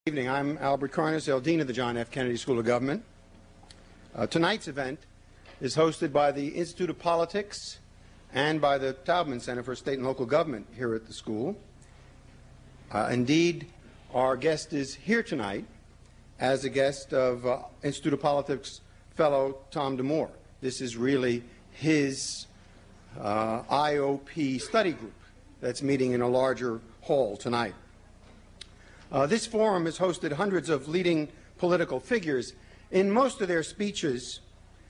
Good evening. I'm Albert Carnesdale, Dean of the John F. Kennedy School of Government. Tonight's event is hosted by the Institute of Politics and by the Taubman Center for State and Local Government here at the school. Indeed, our guest is here tonight as a guest of Institute of Politics fellow Tom DeMore. This is really his IOP study group that's meeting in a larger hall tonight. This forum has hosted hundreds of leading political figures. In most of their speeches,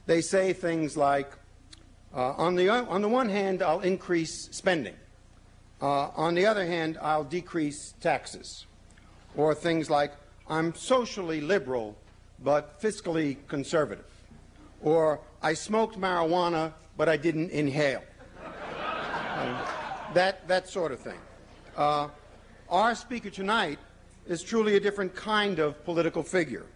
they say things like, on the one hand, I'll increase spending. On the other hand, I'll decrease taxes. Or things like, I'm socially liberal, but fiscally conservative. Or, I smoked marijuana, but I didn't inhale. That sort of thing. Our speaker tonight is truly a different kind of political figure.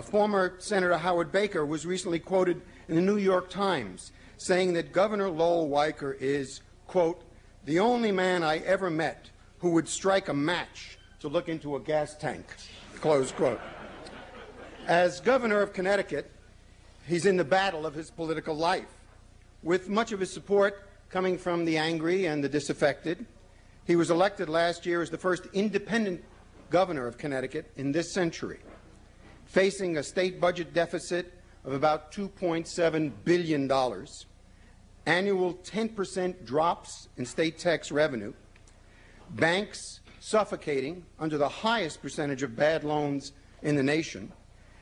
Former Senator Howard Baker was recently quoted in the New York Times saying that Governor Lowell Weicker is, quote, the only man I ever met who would strike a match to look into a gas tank, close quote. As governor of Connecticut, he's in the battle of his political life, with much of his support coming from the angry and the disaffected. He was elected last year as the first independent governor of Connecticut in this century, facing a state budget deficit of about $2.7 billion, annual 10% drops in state tax revenue, banks suffocating under the highest percentage of bad loans in the nation,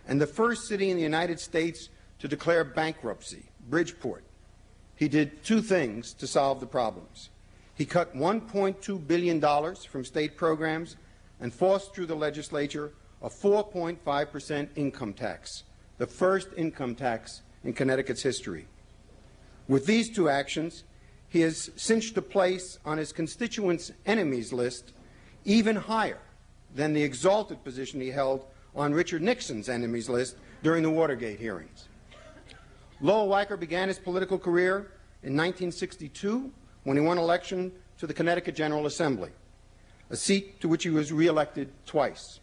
and the first city in the United States to declare bankruptcy, Bridgeport. He did two things to solve the problems. He cut $1.2 billion from state programs and forced through the legislature a 4.5% income tax, the first income tax in Connecticut's history. With these two actions, he has cinched a place on his constituents' enemies list even higher than the exalted position he held on Richard Nixon's enemies list during the Watergate hearings. Lowell Weicker began his political career in 1962 when he won election to the Connecticut General Assembly, a seat to which he was reelected twice.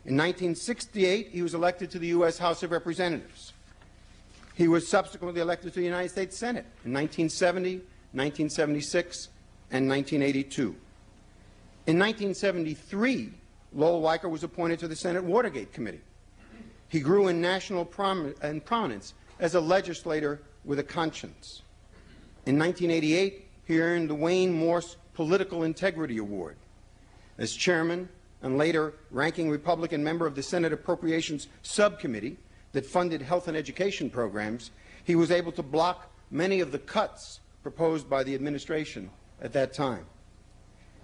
In 1968, he was elected to the U.S. House of Representatives. He was subsequently elected to the United States Senate in 1970, 1976, and 1982. In 1973, Lowell Weicker was appointed to the Senate Watergate Committee. He grew in national prominence as a legislator with a conscience. In 1988, he earned the Wayne Morse Political Integrity Award. As chairman and later ranking Republican member of the Senate Appropriations Subcommittee that funded health and education programs, he was able to block many of the cuts proposed by the administration at that time.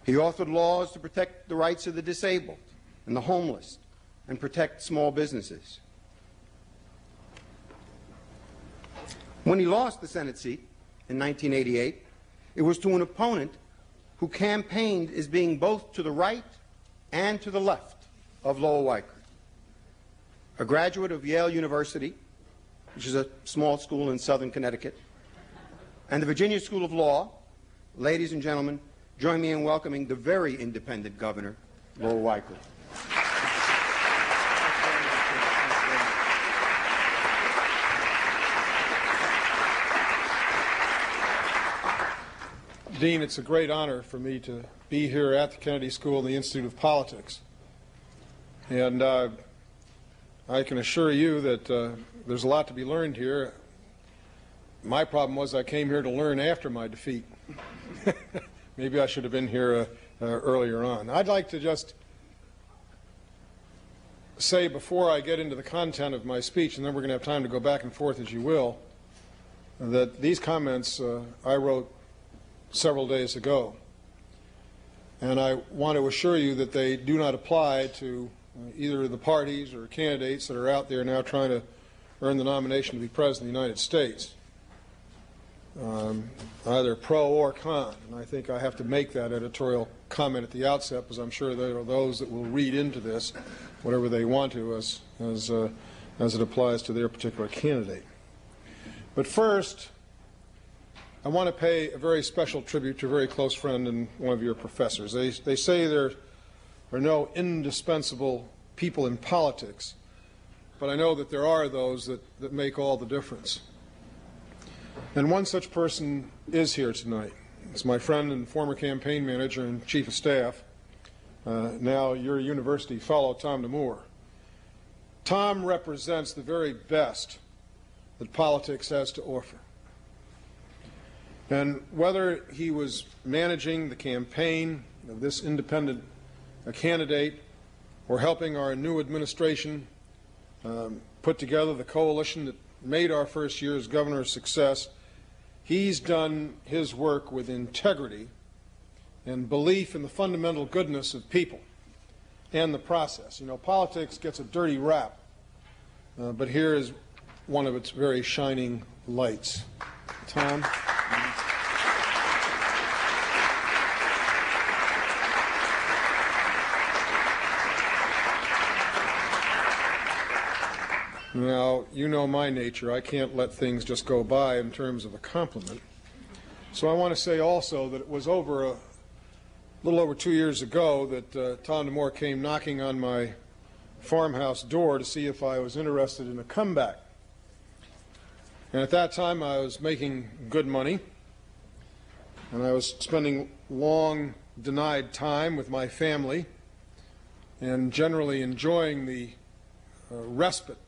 He authored laws to protect the rights of the disabled and the homeless and protect small businesses. When he lost the Senate seat in 1988, it was to an opponent who campaigned as being both to the right and to the left of Lowell Weicker. A graduate of Yale University, which is a small school in southern Connecticut, and the Virginia School of Law, ladies and gentlemen, join me in welcoming the very independent Governor, Lowell Weicker. Dean, it's a great honor for me to be here at the Kennedy School and the Institute of Politics. And I can assure you that there's a lot to be learned here. My problem was I came here to learn after my defeat. Maybe I should have been here earlier on. I'd like to just say before I get into the content of my speech, and then we're going to have time to go back and forth as you will, that these comments I wrote several days ago. And I want to assure you that they do not apply to either the parties or candidates that are out there now trying to earn the nomination to be President of the United States, either pro or con. And I think I have to make that editorial comment at the outset, because I'm sure there are those that will read into this whatever they want to as it applies to their particular candidate. But first, I want to pay a very special tribute to a very close friend and one of your professors. They say there are no indispensable people in politics, but I know that there are those that make all the difference. And one such person is here tonight. It's my friend and former campaign manager and chief of staff, now your university fellow, Tom DeMoor. Tom represents the very best that politics has to offer. And whether he was managing the campaign of this independent candidate or helping our new administration put together the coalition that made our first year as governor a success, he's done his work with integrity and belief in the fundamental goodness of people and the process. You know, politics gets a dirty rap, but here is one of its very shining lights. Tom? Now, you know my nature. I can't let things just go by in terms of a compliment. So I want to say also that it was a little over 2 years ago that Tom DeMoor came knocking on my farmhouse door to see if I was interested in a comeback. And at that time I was making good money, and I was spending long denied time with my family and generally enjoying the respite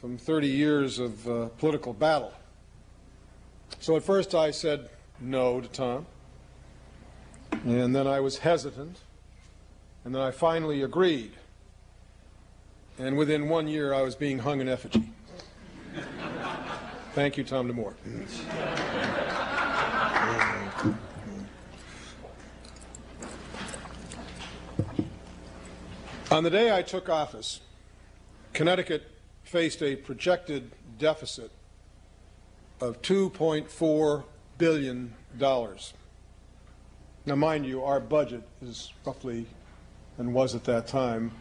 from 30 years of political battle. So at first I said no to Tom, and then I was hesitant, and then I finally agreed. And within 1 year I was being hung in effigy. Thank you, Tom DeMoor. On the day I took office, Connecticut faced a projected deficit of $2.4 billion. Now, mind you, our budget is roughly, and was at that time,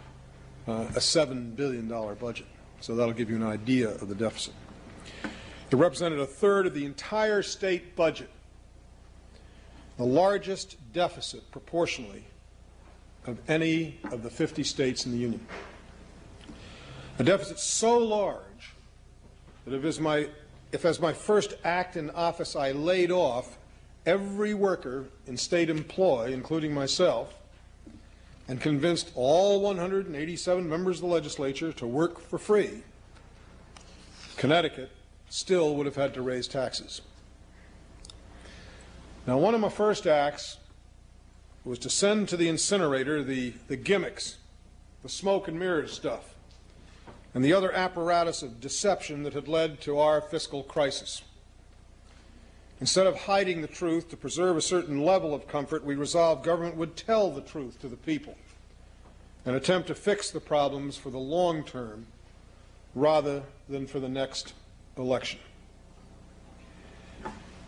a $7 billion budget. So that'll give you an idea of the deficit. It represented a third of the entire state budget, the largest deficit proportionally of any of the 50 states in the Union. A deficit so large that if as my first act in office I laid off every worker in state employ, including myself, and convinced all 187 members of the legislature to work for free, Connecticut still would have had to raise taxes. Now, one of my first acts was to send to the incinerator the gimmicks, the smoke and mirrors stuff, and the other apparatus of deception that had led to our fiscal crisis. Instead of hiding the truth to preserve a certain level of comfort, we resolved government would tell the truth to the people and attempt to fix the problems for the long term rather than for the next election.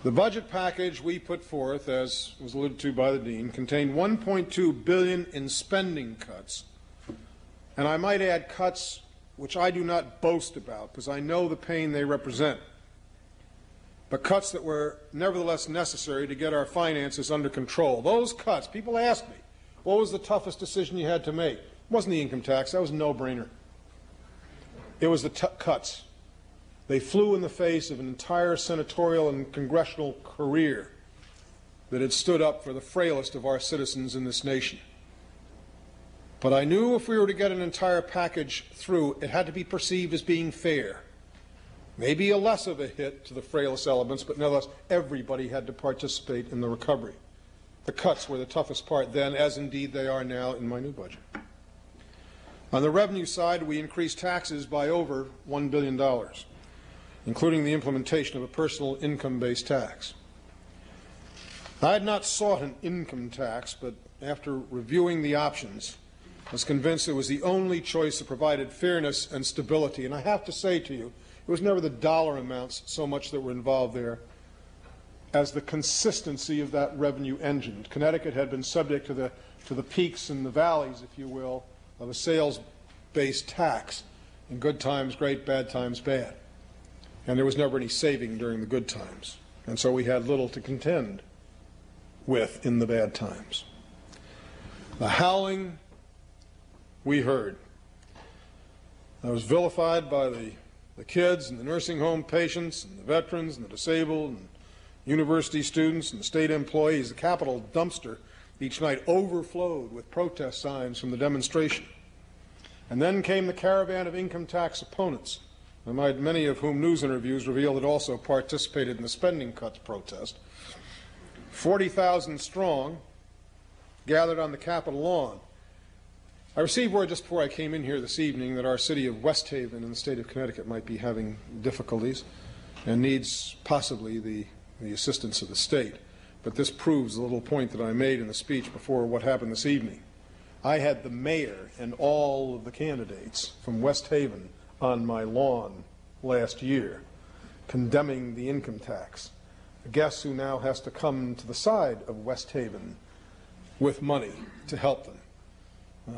The budget package we put forth, as was alluded to by the Dean, contained $1.2 billion in spending cuts, and I might add cuts which I do not boast about because I know the pain they represent, but cuts that were nevertheless necessary to get our finances under control. Those cuts, people ask me, what was the toughest decision you had to make? It wasn't the income tax. That was a no-brainer. It was the cuts. They flew in the face of an entire senatorial and congressional career that had stood up for the frailest of our citizens in this nation. But I knew if we were to get an entire package through, it had to be perceived as being fair. Maybe a less of a hit to the frailest elements, but nevertheless, everybody had to participate in the recovery. The cuts were the toughest part then, as indeed they are now in my new budget. On the revenue side, we increased taxes by over $1 billion, including the implementation of a personal income-based tax. I had not sought an income tax, but after reviewing the options, I was convinced it was the only choice that provided fairness and stability. And I have to say to you, it was never the dollar amounts so much that were involved there as the consistency of that revenue engine. Connecticut had been subject to the peaks and the valleys, if you will, of a sales-based tax. In good times, great, bad times, bad. And there was never any saving during the good times. And so we had little to contend with in the bad times. The howling we heard I was vilified by the kids and the nursing home patients and the veterans and the disabled and university students and the state employees. The Capitol dumpster each night overflowed with protest signs from the demonstration. And then came the caravan of income tax opponents, many of whom news interviews revealed had also participated in the spending cuts protest. 40,000 strong gathered on the Capitol lawn. I received word just before I came in here this evening that our city of West Haven in the state of Connecticut might be having difficulties and needs possibly the assistance of the state. But this proves the little point that I made in the speech before what happened this evening. I had the mayor and all of the candidates from West Haven on my lawn last year condemning the income tax. Guess who now has to come to the side of West Haven with money to help them?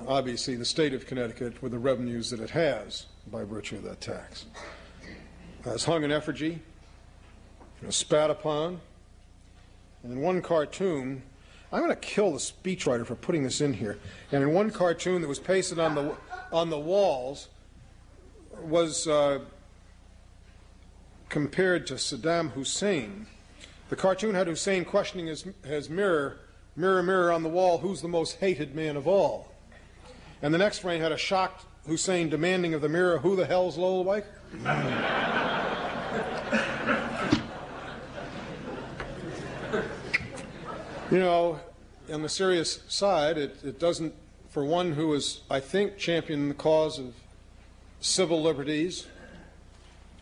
Obviously, the state of Connecticut with the revenues that it has by virtue of that tax. I was hung in effigy, spat upon, and in one cartoon, I'm going to kill the speechwriter for putting this in here, and in one cartoon that was pasted on the walls was compared to Saddam Hussein. The cartoon had Hussein questioning his mirror, mirror, mirror on the wall, who's the most hated man of all? And the next frame had a shocked Hussein demanding of the mirror, who the hell's Lowell Weicker? You know, on the serious side, it doesn't, for one who is, I think, championing the cause of civil liberties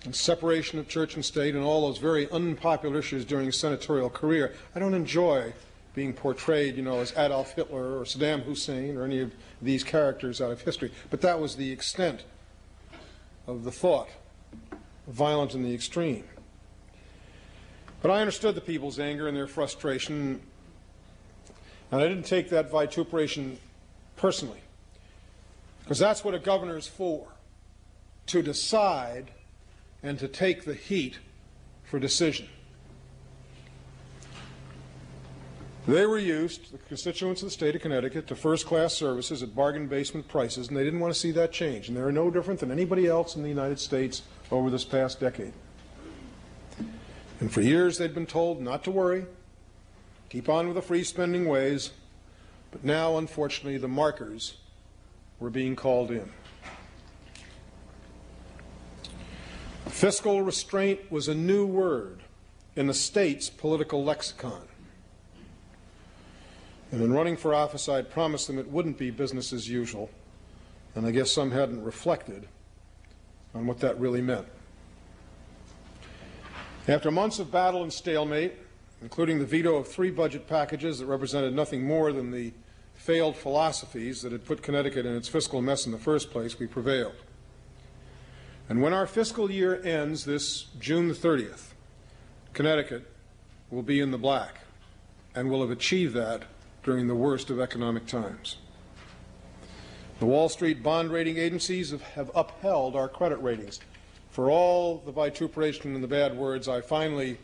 and separation of church and state and all those very unpopular issues during his senatorial career, I don't enjoy being portrayed, as Adolf Hitler or Saddam Hussein or any of these characters out of history. But that was the extent of the thought, violent in the extreme. But I understood the people's anger and their frustration, and I didn't take that vituperation personally, because that's what a governor is for, to decide and to take the heat for decision. They were used, the constituents of the state of Connecticut, to first-class services at bargain basement prices, and they didn't want to see that change. And they're no different than anybody else in the United States over this past decade. And for years they'd been told not to worry, keep on with the free spending ways, but now, unfortunately, the markers were being called in. Fiscal restraint was a new word in the state's political lexicon. And in running for office, I had promised them it wouldn't be business as usual, and I guess some hadn't reflected on what that really meant. After months of battle and stalemate, including the veto of 3 budget packages that represented nothing more than the failed philosophies that had put Connecticut in its fiscal mess in the first place, we prevailed. And when our fiscal year ends this June the 30th, Connecticut will be in the black and will have achieved that during the worst of economic times. The Wall Street bond rating agencies have upheld our credit ratings. For all the vituperation and the bad words, I finally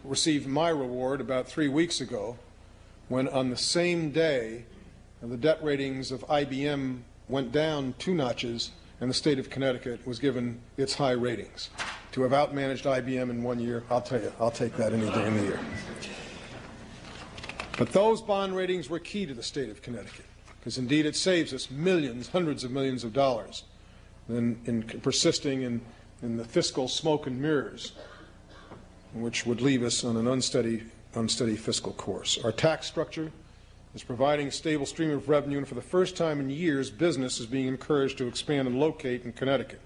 received my reward about 3 weeks ago when on the same day the debt ratings of IBM went down 2 notches and the state of Connecticut was given its high ratings. To have outmanaged IBM in 1 year, I'll tell you, I'll take that any day in the year. But those bond ratings were key to the state of Connecticut, because indeed it saves us millions, hundreds of millions of dollars in persisting in the fiscal smoke and mirrors, which would leave us on an unsteady fiscal course. Our tax structure is providing a stable stream of revenue, and for the first time in years, business is being encouraged to expand and locate in Connecticut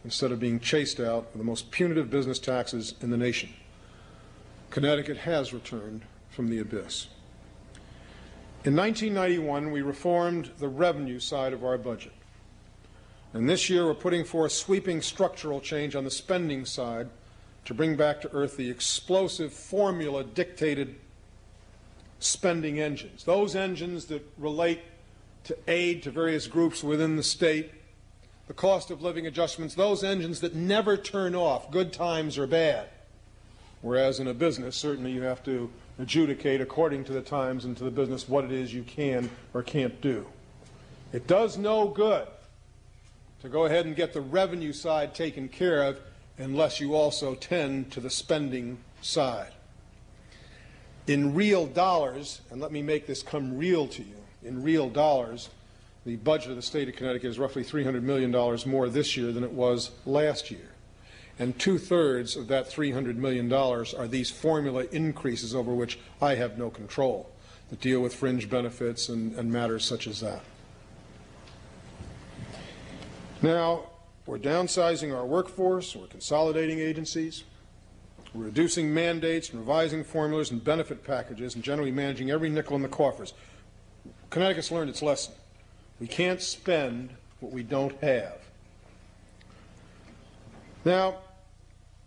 instead of being chased out with the most punitive business taxes in the nation. Connecticut has returned from the abyss. In 1991, we reformed the revenue side of our budget. And this year, we're putting forth sweeping structural change on the spending side to bring back to earth the explosive formula-dictated spending engines, those engines that relate to aid to various groups within the state, the cost of living adjustments, those engines that never turn off, good times or bad. Whereas in a business, certainly you have to adjudicate according to the times and to the business what it is you can or can't do. It does no good to go ahead and get the revenue side taken care of unless you also tend to the spending side. In real dollars, and let me make this come real to you, in real dollars, the budget of the state of Connecticut is roughly $300 million more this year than it was last year. And 2/3 of that $300 million are these formula increases over which I have no control, that deal with fringe benefits and matters such as that. Now, we're downsizing our workforce, we're consolidating agencies, we're reducing mandates and revising formulas and benefit packages and generally managing every nickel in the coffers. Connecticut's learned its lesson. We can't spend what we don't have. Now,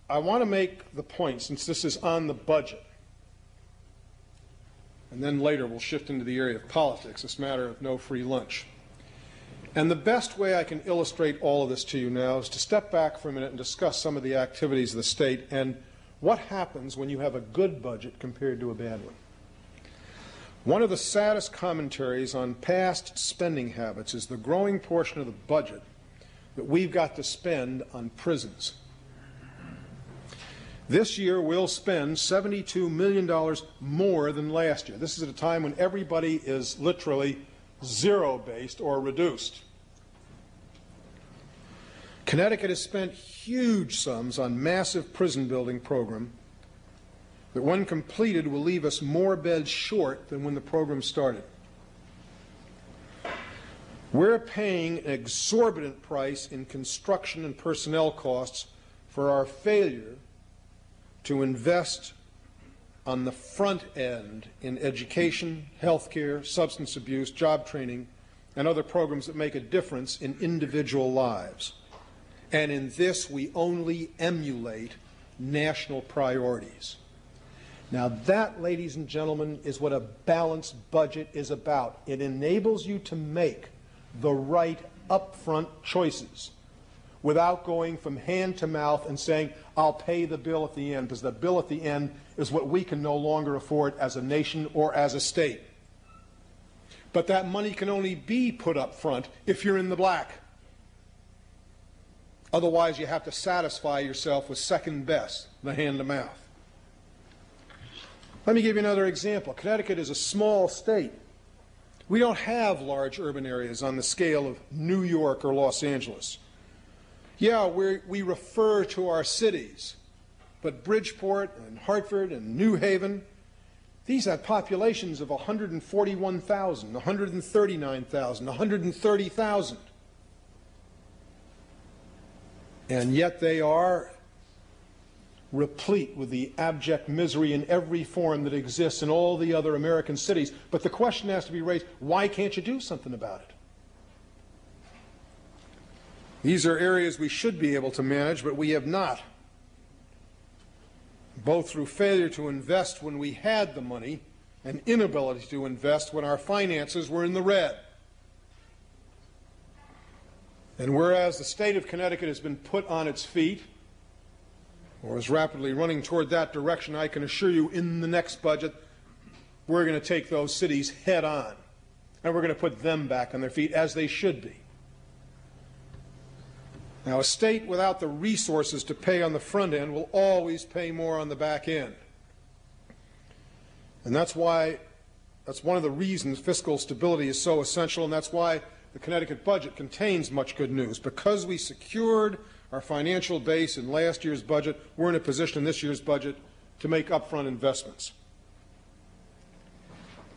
I want to make the point, since this is on the budget, and then later we'll shift into the area of politics, this matter of no free lunch. And the best way I can illustrate all of this to you now is to step back for a minute and discuss some of the activities of the state and what happens when you have a good budget compared to a bad one. One of the saddest commentaries on past spending habits is the growing portion of the budget that we've got to spend on prisons. This year we'll spend $72 million more than last year. This is at a time when everybody is literally zero-based or reduced. Connecticut has spent huge sums on massive prison building program that, when completed, will leave us more beds short than when the program started. We're paying an exorbitant price in construction and personnel costs for our failure to invest on the front end in education, health care, substance abuse, job training, and other programs that make a difference in individual lives. And in this, we only emulate national priorities. Now that, ladies and gentlemen, is what a balanced budget is about. It enables you to make the right upfront choices without going from hand to mouth and saying, I'll pay the bill at the end, because the bill at the end is what we can no longer afford as a nation or as a state. But that money can only be put up front if you're in the black. Otherwise, you have to satisfy yourself with second best, the hand to mouth. Let me give you another example. Connecticut is a small state. We don't have large urban areas on the scale of New York or Los Angeles. Yeah, we refer to our cities, but Bridgeport and Hartford and New Haven, these have populations of 141,000, 139,000, 130,000. And yet they are replete with the abject misery in every form that exists in all the other American cities. But the question has to be raised, why can't you do something about it? These are areas we should be able to manage, but we have not, both through failure to invest when we had the money and inability to invest when our finances were in the red. And whereas the state of Connecticut has been put on its feet, or is rapidly running toward that direction, I can assure you in the next budget we're going to take those cities head on, and we're going to put them back on their feet as they should be. Now, a state without the resources to pay on the front end will always pay more on the back end. And that's one of the reasons fiscal stability is so essential, and that's why the Connecticut budget contains much good news. Because we secured our financial base in last year's budget, we're in a position in this year's budget to make upfront investments.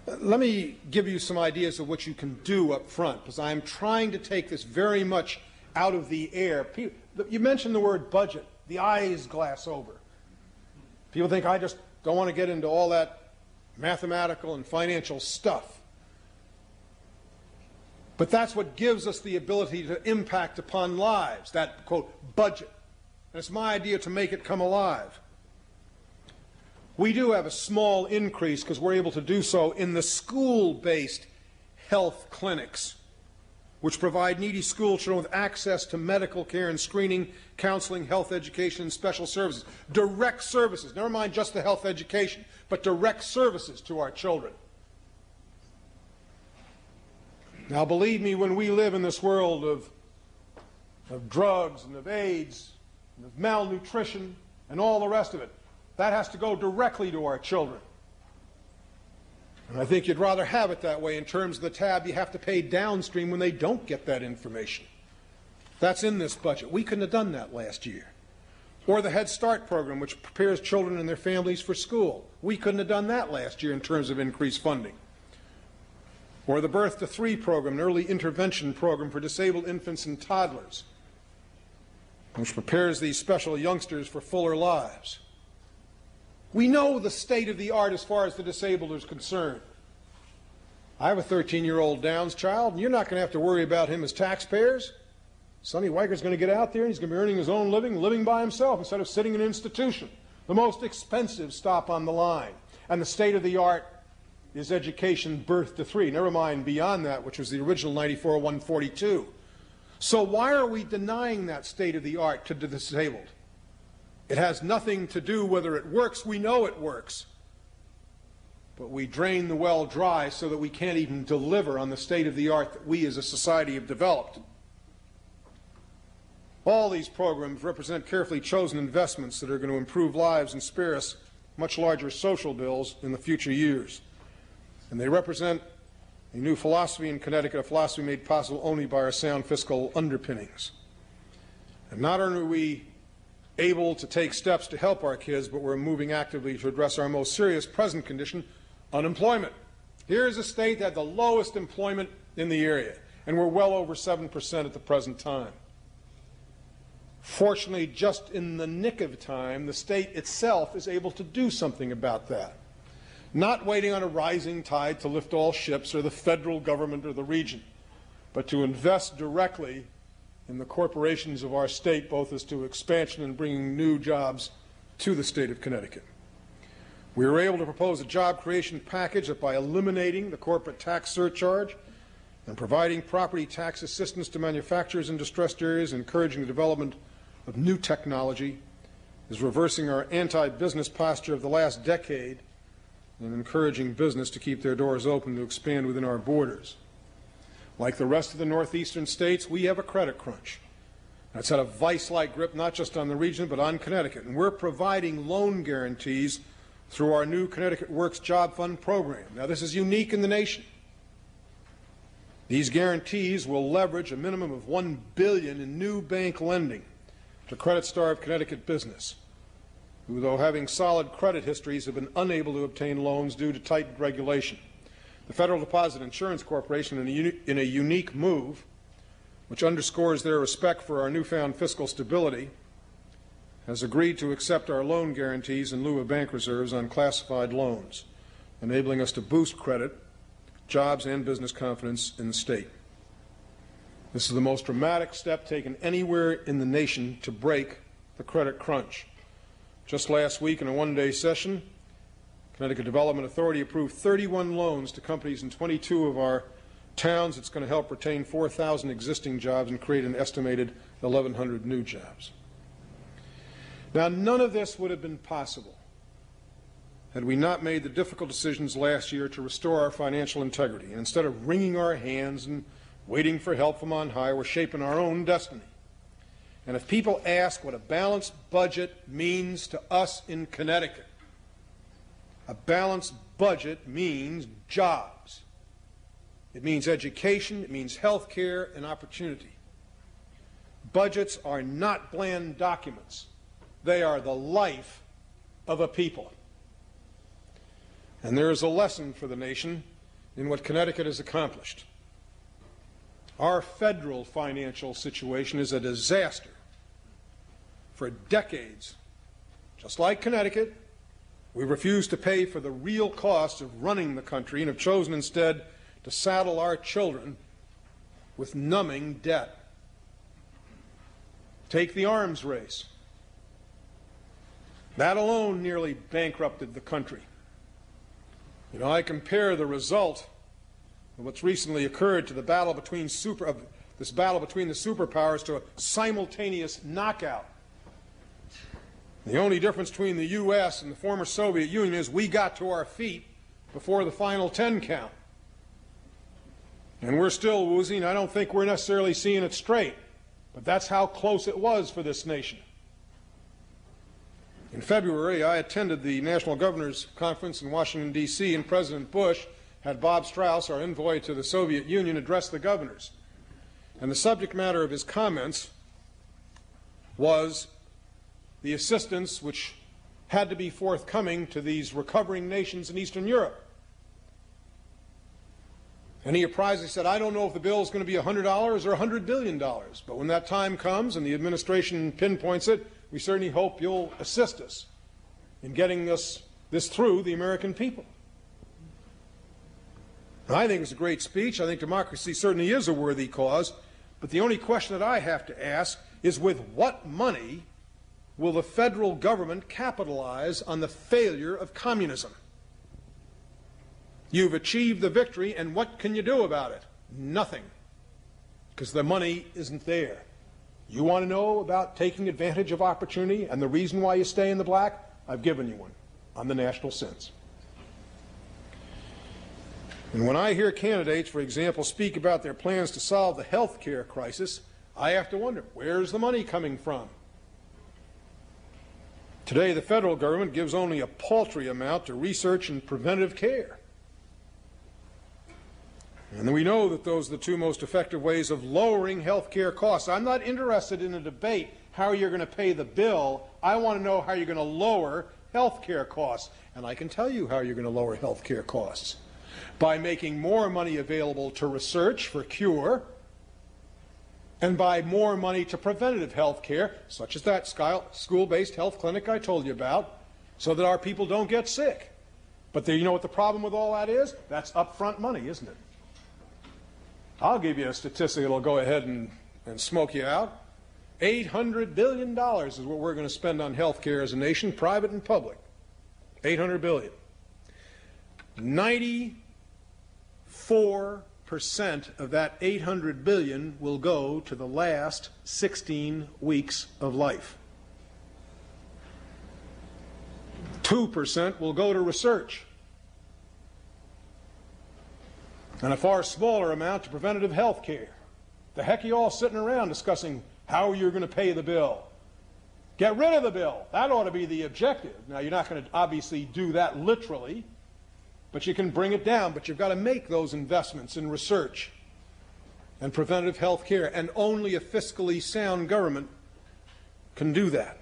Let me give you some ideas of what you can do up front, because I'm trying to take this very much out of the air. You mentioned the word budget. The eyes glass over. People think I just don't want to get into all that mathematical and financial stuff. But that's what gives us the ability to impact upon lives, that, quote, budget. And it's my idea to make it come alive. We do have a small increase, because we're able to do so in the school-based health clinics, which provide needy school children with access to medical care and screening, counseling, health education, and special services. Direct services, never mind just the health education, but direct services to our children. Now, believe me, when we live in this world of of drugs and of AIDS and of malnutrition and all the rest of it. That has to go directly to our children. And I think you'd rather have it that way in terms of the tab you have to pay downstream when they don't get that information. That's in this budget. We couldn't have done that last year. Or the Head Start program, which prepares children and their families for school. We couldn't have done that last year in terms of increased funding. Or the Birth to 3 program, an early intervention program for disabled infants and toddlers, which prepares these special youngsters for fuller lives. We know the state of the art as far as the disabled is concerned. I have a 13-year-old Downs child, and you're not going to have to worry about him as taxpayers. Sonny Weiker's going to get out there, and he's going to be earning his own living, living by himself instead of sitting in an institution, the most expensive stop on the line. And the state of the art is education birth to 3, never mind beyond that, which was the original 94-142. So why are we denying that state of the art to the disabled? It has nothing to do whether it works. We know it works. But we drain the well dry so that we can't even deliver on the state of the art that we as a society have developed. All these programs represent carefully chosen investments that are going to improve lives and spare us much larger social bills in the future years. And they represent a new philosophy in Connecticut, a philosophy made possible only by our sound fiscal underpinnings. And not only are we able to take steps to help our kids, but we're moving actively to address our most serious present condition, unemployment. Here's a state that had the lowest employment in the area, and we're well over 7% at the present time. Fortunately, just in the nick of time, the state itself is able to do something about that. Not waiting on a rising tide to lift all ships or the federal government or the region, but to invest directly in the corporations of our state, both as to expansion and bringing new jobs to the state of Connecticut. We were able to propose a job creation package that by eliminating the corporate tax surcharge and providing property tax assistance to manufacturers in distressed areas, encouraging the development of new technology, is reversing our anti-business posture of the last decade and encouraging business to keep their doors open to expand within our borders. Like the rest of the northeastern states, we have a credit crunch. That's had a vice-like grip not just on the region but on Connecticut, and we're providing loan guarantees through our new Connecticut Works Job Fund program. Now, this is unique in the nation. These guarantees will leverage a minimum of $1 billion in new bank lending to credit-starved Connecticut business, who, though having solid credit histories, have been unable to obtain loans due to tightened regulation. The Federal Deposit Insurance Corporation, in a unique move, which underscores their respect for our newfound fiscal stability, has agreed to accept our loan guarantees in lieu of bank reserves on classified loans, enabling us to boost credit, jobs, and business confidence in the state. This is the most dramatic step taken anywhere in the nation to break the credit crunch. Just last week, in a one-day session, Connecticut Development Authority approved 31 loans to companies in 22 of our towns. It's going to help retain 4,000 existing jobs and create an estimated 1,100 new jobs. Now, none of this would have been possible had we not made the difficult decisions last year to restore our financial integrity. And instead of wringing our hands and waiting for help from on high, we're shaping our own destiny. And if people ask what a balanced budget means to us in Connecticut, a balanced budget means jobs. It means education, it means health care and opportunity. Budgets are not bland documents. They are the life of a people. And there is a lesson for the nation in what Connecticut has accomplished. Our federal financial situation is a disaster. For decades, just like Connecticut, we refused to pay for the real cost of running the country and have chosen instead to saddle our children with numbing debt. Take the arms race. That alone nearly bankrupted the country. You know, I compare the result of what's recently occurred to the battle between the superpowers to a simultaneous knockout. The only difference between the U.S. and the former Soviet Union is we got to our feet before the final 10 count. And we're still woozy, and I don't think we're necessarily seeing it straight. But that's how close it was for this nation. In February, I attended the National Governors Conference in Washington, D.C., and President Bush had Bob Strauss, our envoy to the Soviet Union, address the governors. And the subject matter of his comments was the assistance which had to be forthcoming to these recovering nations in Eastern Europe. And he apprisingly said, I don't know if the bill is going to be $100 or $100 billion, but when that time comes and the administration pinpoints it, we certainly hope you'll assist us in getting this through the American people. And I think it was a great speech. I think democracy certainly is a worthy cause, but the only question that I have to ask is, with what money will the federal government capitalize on the failure of communism? You've achieved the victory, and what can you do about it? Nothing, because the money isn't there. You want to know about taking advantage of opportunity and the reason why you stay in the black? I've given you one on the national sins. And when I hear candidates, for example, speak about their plans to solve the health care crisis, I have to wonder, where's the money coming from? Today, the federal government gives only a paltry amount to research and preventive care. And we know that those are the two most effective ways of lowering health care costs. I'm not interested in a debate how you're going to pay the bill. I want to know how you're going to lower health care costs. And I can tell you how you're going to lower health care costs. By making more money available to research for cure, and by more money to preventative health care, such as that school-based health clinic I told you about, so that our people don't get sick. But you know what the problem with all that is? That's upfront money, isn't it? I'll give you a statistic that'll go ahead and smoke you out. $800 billion is what we're going to spend on health care as a nation, private and public. $800 billion. 94% of that $800 billion will go to the last 16 weeks of life. 2% will go to research. And a far smaller amount to preventative health care. The heck are you all sitting around discussing how you're going to pay the bill? Get rid of the bill. That ought to be the objective. Now, you're not going to obviously do that literally, but you can bring it down. But you've got to make those investments in research and preventative health care, and only a fiscally sound government can do that.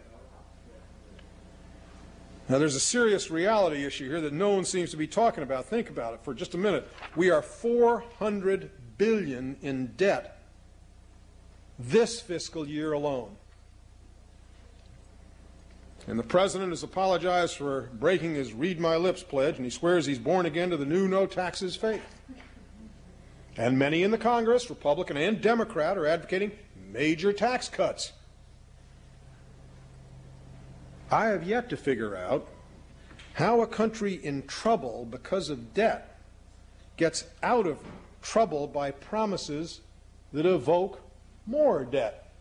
Now, there's a serious reality issue here that no one seems to be talking about. Think about it for just a minute. We are $400 billion in debt this fiscal year alone. And the President has apologized for breaking his read my lips pledge, and he swears he's born again to the new no taxes faith. And many in the Congress, Republican and Democrat, are advocating major tax cuts. I have yet to figure out how a country in trouble because of debt gets out of trouble by promises that evoke more debt.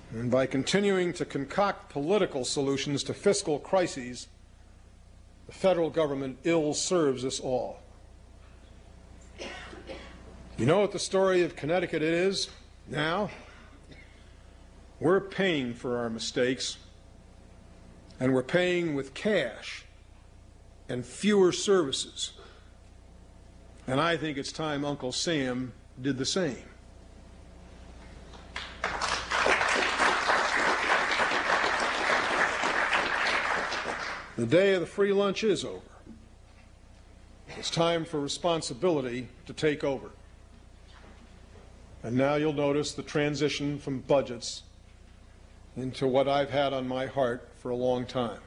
And by continuing to concoct political solutions to fiscal crises, the federal government ill serves us all. You know what the story of Connecticut is now? We're paying for our mistakes, and we're paying with cash and fewer services. And I think it's time Uncle Sam did the same. The day of the free lunch is over. It's time for responsibility to take over. And now you'll notice the transition from budgets into what I've had on my heart for a long time.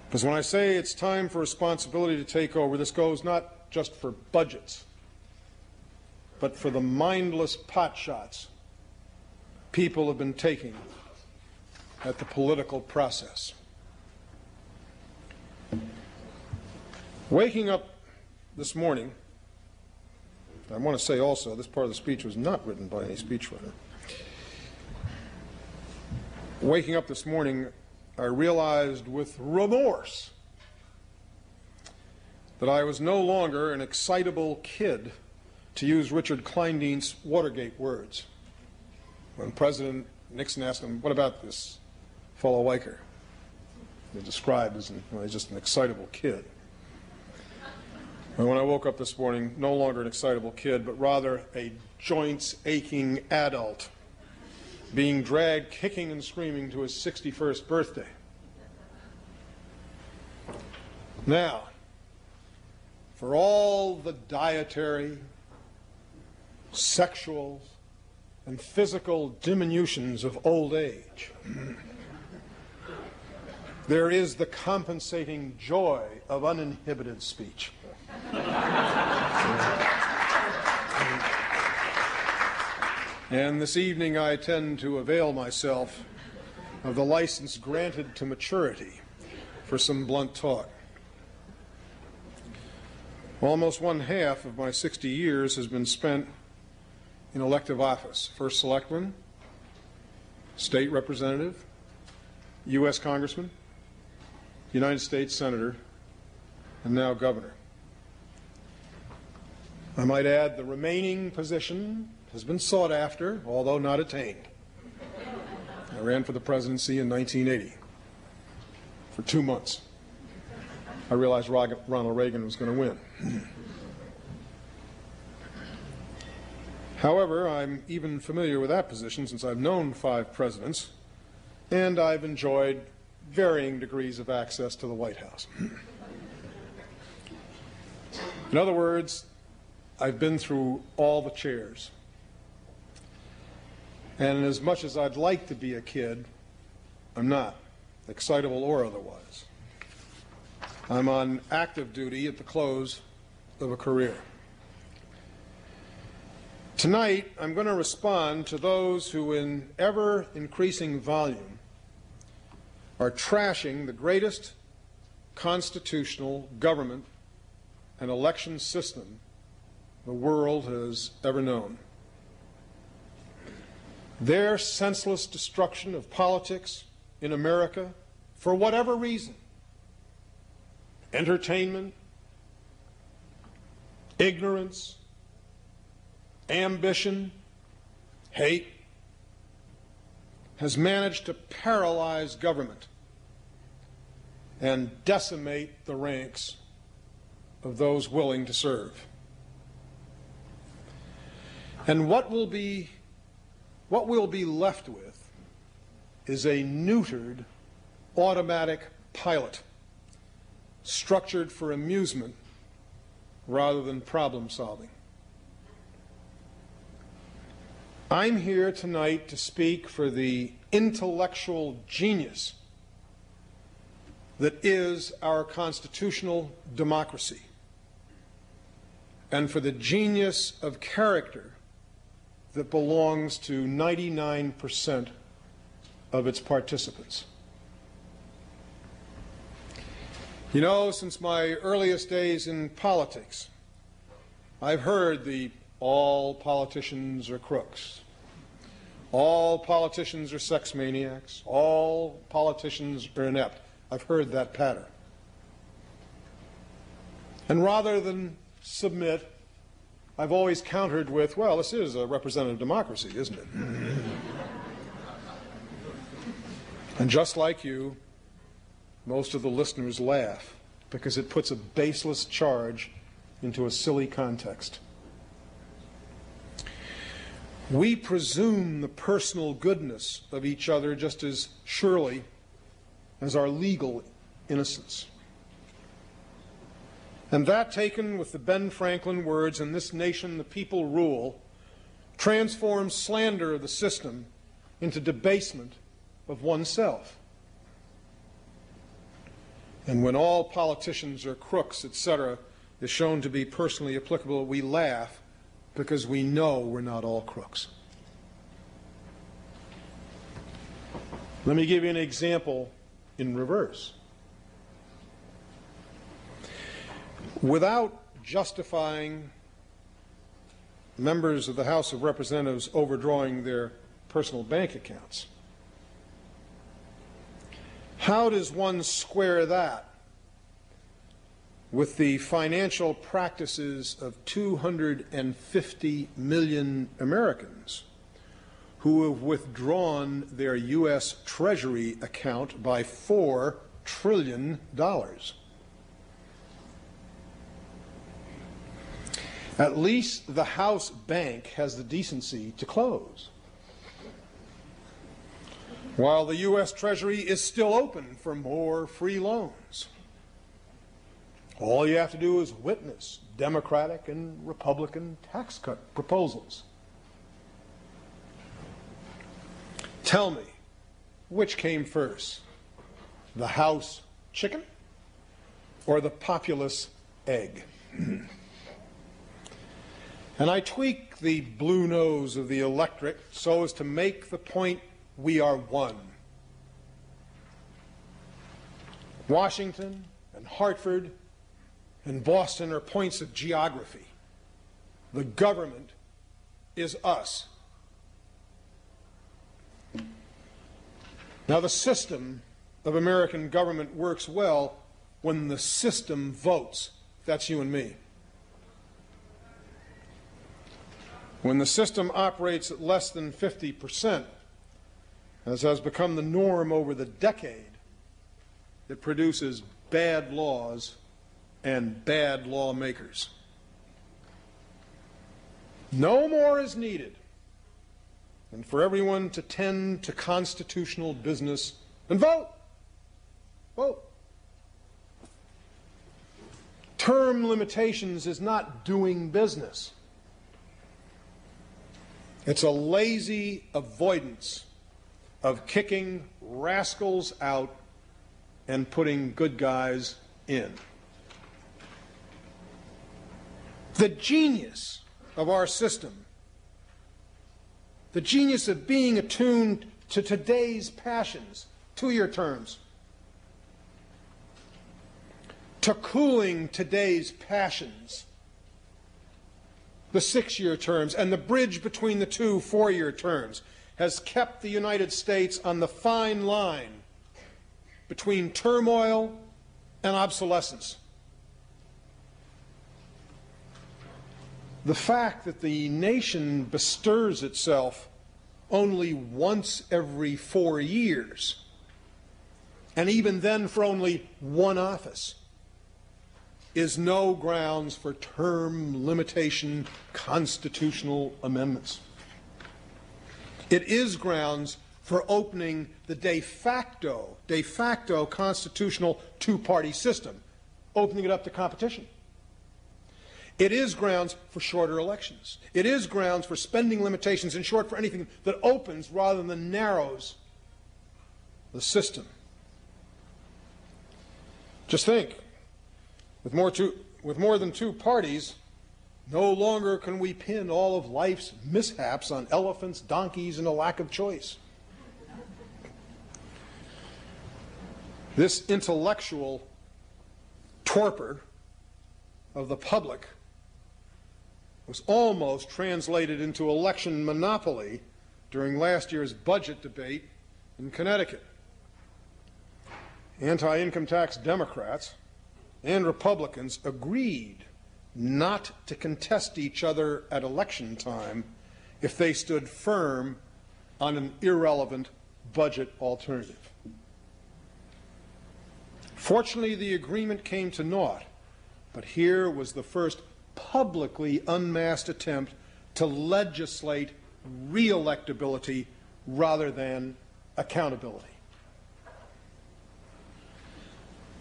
Because when I say it's time for responsibility to take over, this goes not just for budgets, but for the mindless potshots people have been taking at the political process. Waking up this morning, I want to say also, this part of the speech was not written by any speechwriter. Waking up this morning, I realized with remorse that I was no longer an excitable kid to use Richard Kleindienst's Watergate words. When President Nixon asked him, "What about this fellow Weicker?" They described as he's just an excitable kid. And when I woke up this morning, no longer an excitable kid, but rather a joints-aching adult being dragged kicking and screaming to his 61st birthday. Now, for all the dietary, sexual, and physical diminutions of old age, there is the compensating joy of uninhibited speech. And this evening I tend to avail myself of the license granted to maturity for some blunt talk. Almost one half of my 60 years has been spent in elective office. First selectman, state representative, U.S. congressman, United States senator, and now governor. I might add the remaining position has been sought after, although not attained. I ran for the presidency in 1980 for 2 months. I realized Ronald Reagan was going to win. However, I'm even familiar with that position since I've known 5 presidents, and I've enjoyed varying degrees of access to the White House. In other words, I've been through all the chairs. And as much as I'd like to be a kid, I'm not, excitable or otherwise. I'm on active duty at the close of a career. Tonight, I'm going to respond to those who, in ever-increasing volume, are trashing the greatest constitutional government and election system the world has ever known. Their senseless destruction of politics in America, for whatever reason, entertainment, ignorance, ambition, hate, has managed to paralyze government and decimate the ranks of those willing to serve. And what we'll be left with is a neutered automatic pilot structured for amusement rather than problem solving. I'm here tonight to speak for the intellectual genius that is our constitutional democracy, and for the genius of character that belongs to 99% of its participants. You know, since my earliest days in politics, I've heard the all politicians are crooks, all politicians are sex maniacs, all politicians are inept. I've heard that patter. And rather than submit, I've always countered with, well, this is a representative democracy, isn't it? And just like you, most of the listeners laugh because it puts a baseless charge into a silly context. We presume the personal goodness of each other just as surely as our legal innocence. And that, taken with the Ben Franklin words, "In this nation the people rule," transforms slander of the system into debasement of oneself. And when all politicians are crooks, etc., is shown to be personally applicable, we laugh because we know we're not all crooks. Let me give you an example in reverse. Without justifying members of the House of Representatives overdrawing their personal bank accounts, how does one square that with the financial practices of 250 million Americans who have withdrawn their U.S. Treasury account by $4 trillion. At least the House bank has the decency to close, while the U.S. Treasury is still open for more free loans. All you have to do is witness Democratic and Republican tax cut proposals. Tell me, which came first, the House chicken or the populace egg? And I tweak the blue nose of the electorate so as to make the point we are one. Washington and Hartford and Boston are points of geography. The government is us. Now, the system of American government works well when the system votes. That's you and me. When the system operates at less than 50%, as has become the norm over the decade, it produces bad laws and bad lawmakers. No more is needed than for everyone to tend to constitutional business and vote. Vote. Term limitations is not doing business. It's a lazy avoidance of kicking rascals out and putting good guys in. The genius of our system, the genius of being attuned to today's passions, 2-year terms, to cooling today's passions, the 6-year terms, and the bridge between the two 4-year terms, has kept the United States on the fine line between turmoil and obsolescence. The fact that the nation bestirs itself only once every 4 years, and even then for only one office, is no grounds for term limitation constitutional amendments. It is grounds for opening the de facto constitutional two-party system, opening it up to competition. It is grounds for shorter elections. It is grounds for spending limitations, in short, for anything that opens rather than narrows the system. Just think, with more than two parties, no longer can we pin all of life's mishaps on elephants, donkeys, and a lack of choice. This intellectual torpor of the public was almost translated into election monopoly during last year's budget debate in Connecticut. Anti-income tax Democrats and Republicans agreed not to contest each other at election time if they stood firm on an irrelevant budget alternative. Fortunately, the agreement came to naught, but here was the first publicly unmasked attempt to legislate re-electability rather than accountability.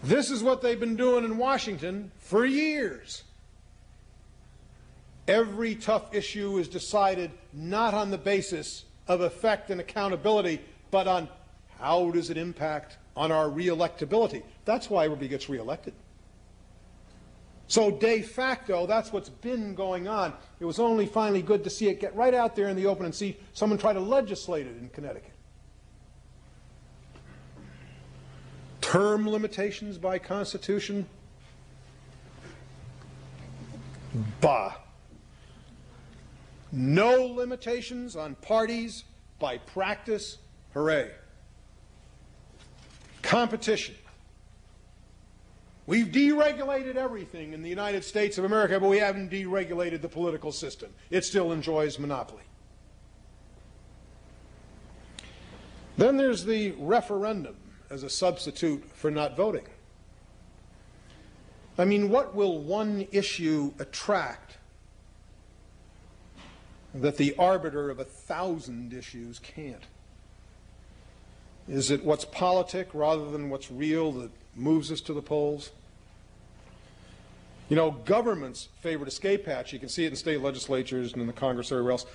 This is what they've been doing in Washington for years. Every tough issue is decided not on the basis of effect and accountability, but on how does it impact on our re-electability. That's why everybody gets re-elected. So de facto, that's what's been going on. It was only finally good to see it get right out there in the open and see someone try to legislate it in Connecticut. Term limitations by Constitution? Bah. No limitations on parties by practice? Hooray. Competition. We've deregulated everything in the United States of America, but we haven't deregulated the political system. It still enjoys monopoly. Then there's the referendum as a substitute for not voting. I mean, what will one issue attract that the arbiter of 1,000 issues can't? Is it what's politic rather than what's real that moves us to the polls? You know, government's favorite escape hatch, you can see it in state legislatures and in the Congress or everywhere else,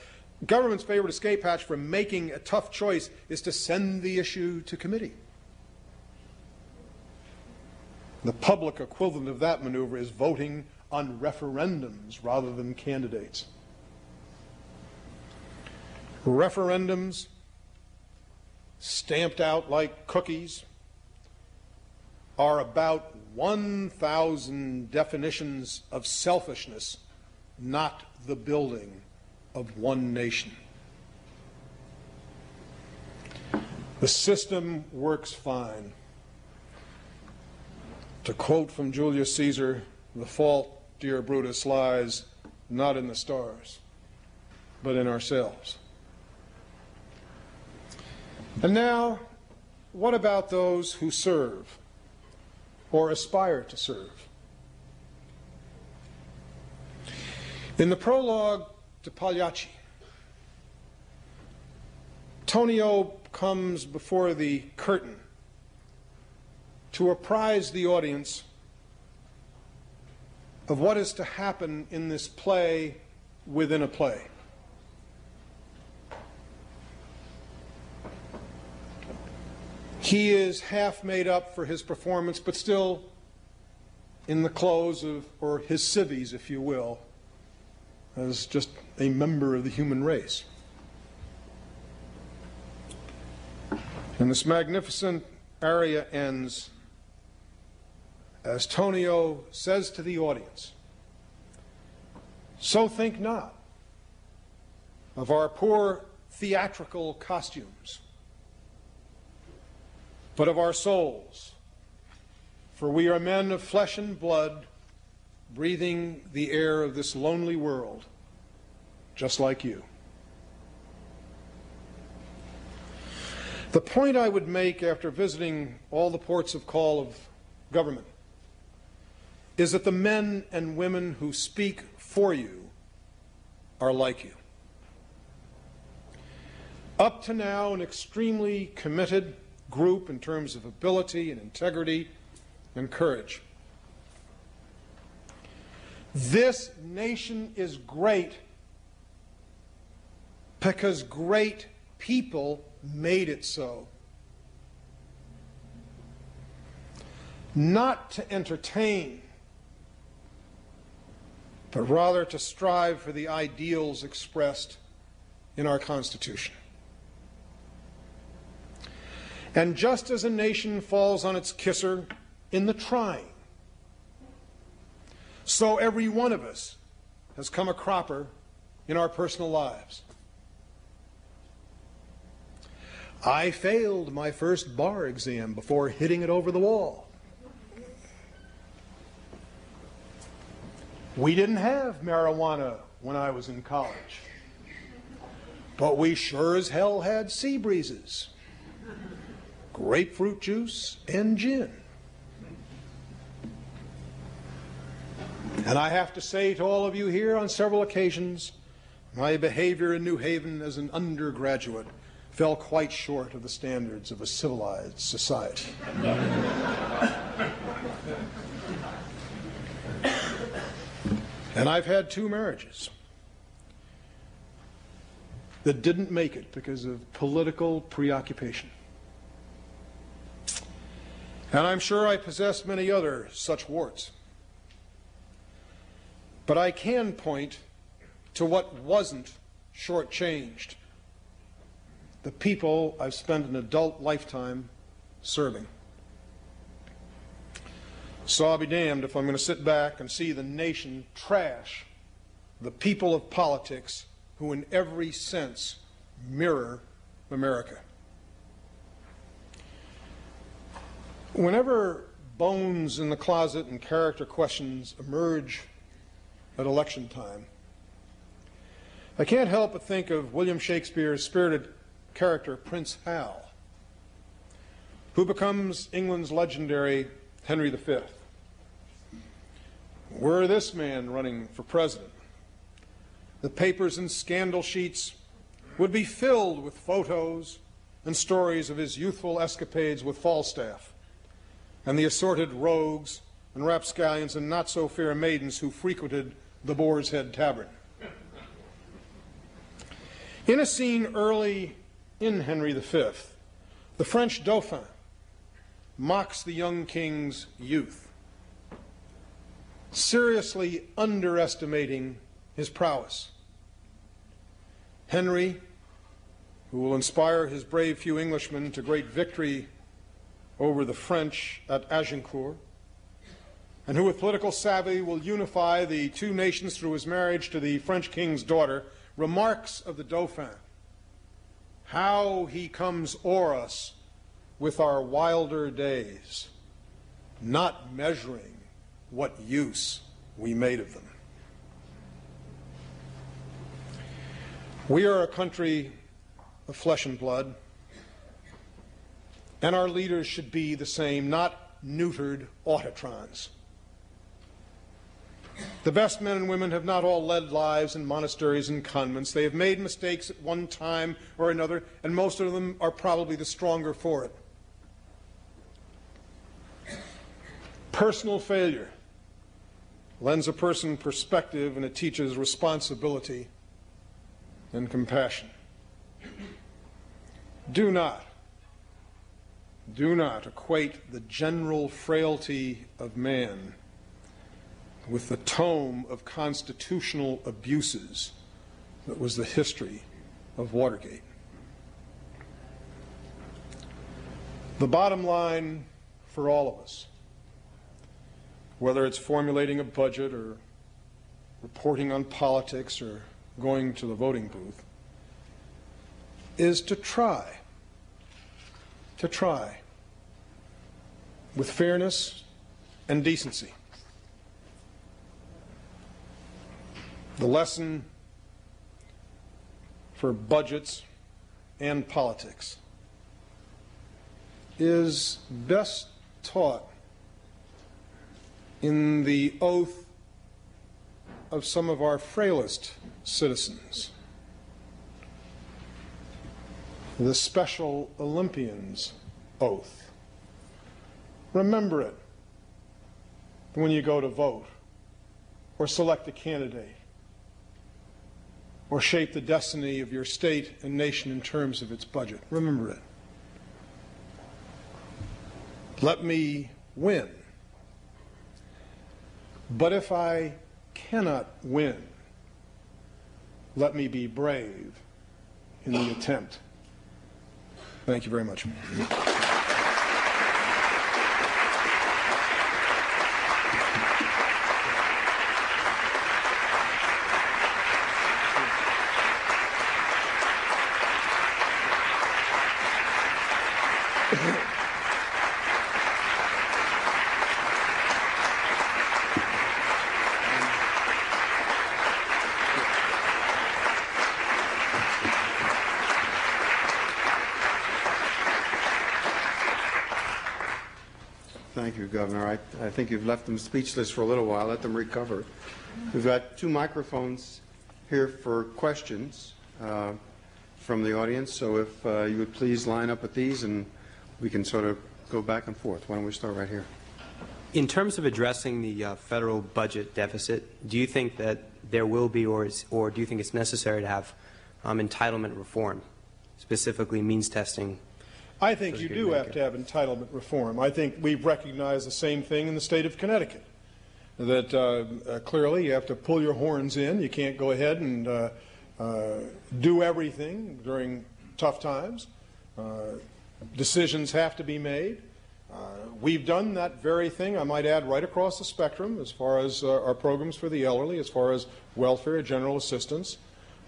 government's favorite escape hatch for making a tough choice is to send the issue to committee. The public equivalent of that maneuver is voting on referendums rather than candidates. Referendums, stamped out like cookies, are about 1,000 definitions of selfishness, not the building of one nation. The system works fine. To quote from Julius Caesar, the fault, dear Brutus, lies not in the stars, but in ourselves. And now, what about those who serve or aspire to serve? In the prologue to Pagliacci, Tonio comes before the curtain to apprise the audience of what is to happen in this play within a play. He is half made up for his performance, but still in the clothes of, or his civvies, if you will, as just a member of the human race. And this magnificent aria ends as Tonio says to the audience, "So think not of our poor theatrical costumes, but of our souls, for we are men of flesh and blood, breathing the air of this lonely world, just like you." The point I would make after visiting all the ports of call of government is that the men and women who speak for you are like you. Up to now, an extremely committed group in terms of ability and integrity and courage. This nation is great because great people made it so. Not to entertain, but rather to strive for the ideals expressed in our Constitution. And just as a nation falls on its kisser in the trying, so every one of us has come a cropper in our personal lives. I failed my first bar exam before hitting it over the wall. We didn't have marijuana when I was in college, but we sure as hell had sea breezes, grapefruit juice, and gin. And I have to say to all of you here on several occasions, my behavior in New Haven as an undergraduate fell quite short of the standards of a civilized society. And I've had 2 marriages that didn't make it because of political preoccupation. And I'm sure I possess many other such warts. But I can point to what wasn't shortchanged: the people I've spent an adult lifetime serving. So I'll be damned if I'm going to sit back and see the nation trash the people of politics who in every sense mirror America. Whenever bones in the closet and character questions emerge at election time, I can't help but think of William Shakespeare's spirited character, Prince Hal, who becomes England's legendary Henry V. Were this man running for president, the papers and scandal sheets would be filled with photos and stories of his youthful escapades with Falstaff and the assorted rogues and rapscallions and not-so-fair maidens who frequented the Boar's Head Tavern. In a scene early in Henry V, the French Dauphin mocks the young king's youth, seriously underestimating his prowess. Henry, who will inspire his brave few Englishmen to great victory over the French at Agincourt, and who with political savvy will unify the two nations through his marriage to the French king's daughter, remarks of the Dauphin, how he comes o'er us with our wilder days, not measuring what use we made of them. We are a country of flesh and blood, and our leaders should be the same, not neutered autotrons. The best men and women have not all led lives in monasteries and convents. They have made mistakes at one time or another, and most of them are probably the stronger for it. Personal failure lends a person perspective, and it teaches responsibility and compassion. Do not equate the general frailty of man with the tome of constitutional abuses that was the history of Watergate. The bottom line for all of us, whether it's formulating a budget or reporting on politics or going to the voting booth, is to try with fairness and decency. The lesson for budgets and politics is best taught in the oath of some of our frailest citizens, the Special Olympians oath. Remember it when you go to vote or select a candidate or shape the destiny of your state and nation in terms of its budget. Remember it. Let me win. But if I cannot win, let me be brave in the attempt. Thank you very much. Thank you, Governor. I think you've left them speechless for a little while. Let them recover. We've got two microphones here for questions from the audience, so if you would please line up with these and we can sort of go back and forth. Why don't we start right here? In terms of addressing the federal budget deficit, do you think that there will be or do you think it's necessary to have entitlement reform, specifically means testing? I think you do have to have entitlement reform. I think we've recognized the same thing in the state of Connecticut, that clearly you have to pull your horns in. You can't go ahead and do everything during tough times. Decisions have to be made. We've done that very thing, I might add, right across the spectrum as far as our programs for the elderly, as far as welfare, general assistance,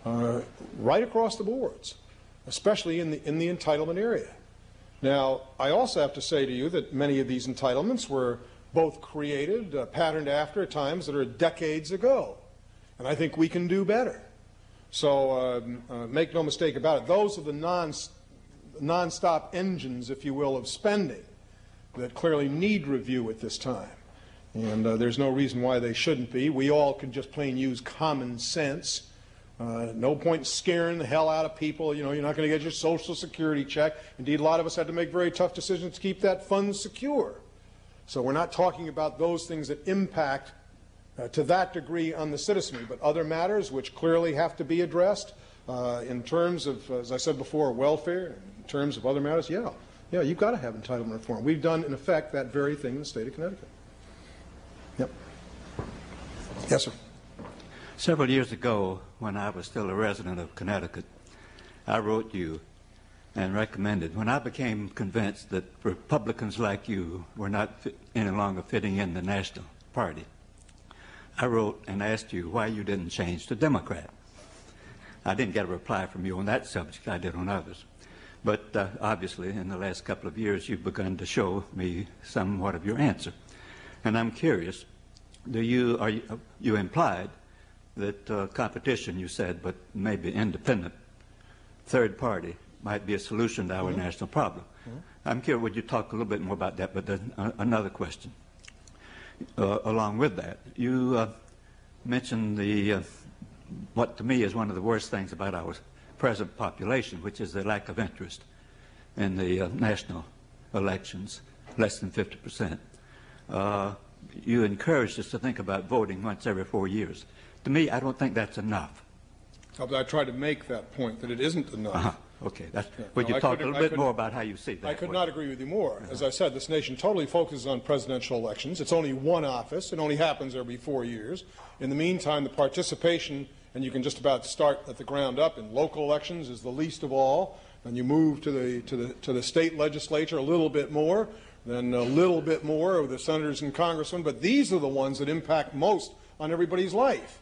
right across the boards, especially in the entitlement area. Now, I also have to say to you that many of these entitlements were both created, patterned after at times that are decades ago. And I think we can do better. So make no mistake about it. Those are the non-stop engines, if you will, of spending that clearly need review at this time. And there's no reason why they shouldn't be. We all can just plain use common sense. No point in scaring the hell out of people. You know, you're not going to get your Social Security check. Indeed, a lot of us had to make very tough decisions to keep that fund secure. So we're not talking about those things that impact to that degree on the citizenry, but other matters which clearly have to be addressed in terms of, as I said before, welfare, in terms of other matters, yeah, you've got to have entitlement reform. We've done, in effect, that very thing in the state of Connecticut. Yep. Yes, sir. Several years ago, when I was still a resident of Connecticut, I wrote you and recommended, when I became convinced that Republicans like you were not any longer fitting in the National Party, I wrote and asked you why you didn't change to Democrat. I didn't get a reply from you on that subject. I did on others. But obviously, in the last couple of years, you've begun to show me somewhat of your answer. And I'm curious, you implied that competition, you said, but maybe independent third party might be a solution to our national problem. I'm curious, would you talk a little bit more about that? But then another question. Along with that, you mentioned what to me is one of the worst things about our present population, which is the lack of interest in the national elections, less than 50%. You encouraged us to think about voting once every 4 years. To me, I don't think that's enough. I tried to make that point, that it isn't enough. Okay. Would you talk a little bit more about how you see that? I could not agree with you more. As I said, this nation totally focuses on presidential elections. It's only one office. It only happens every 4 years. In the meantime, the participation, and you can just about start at the ground up, in local elections is the least of all. Then you move to the state legislature a little bit more, then a little bit more of the senators and congressmen. But these are the ones that impact most on everybody's life.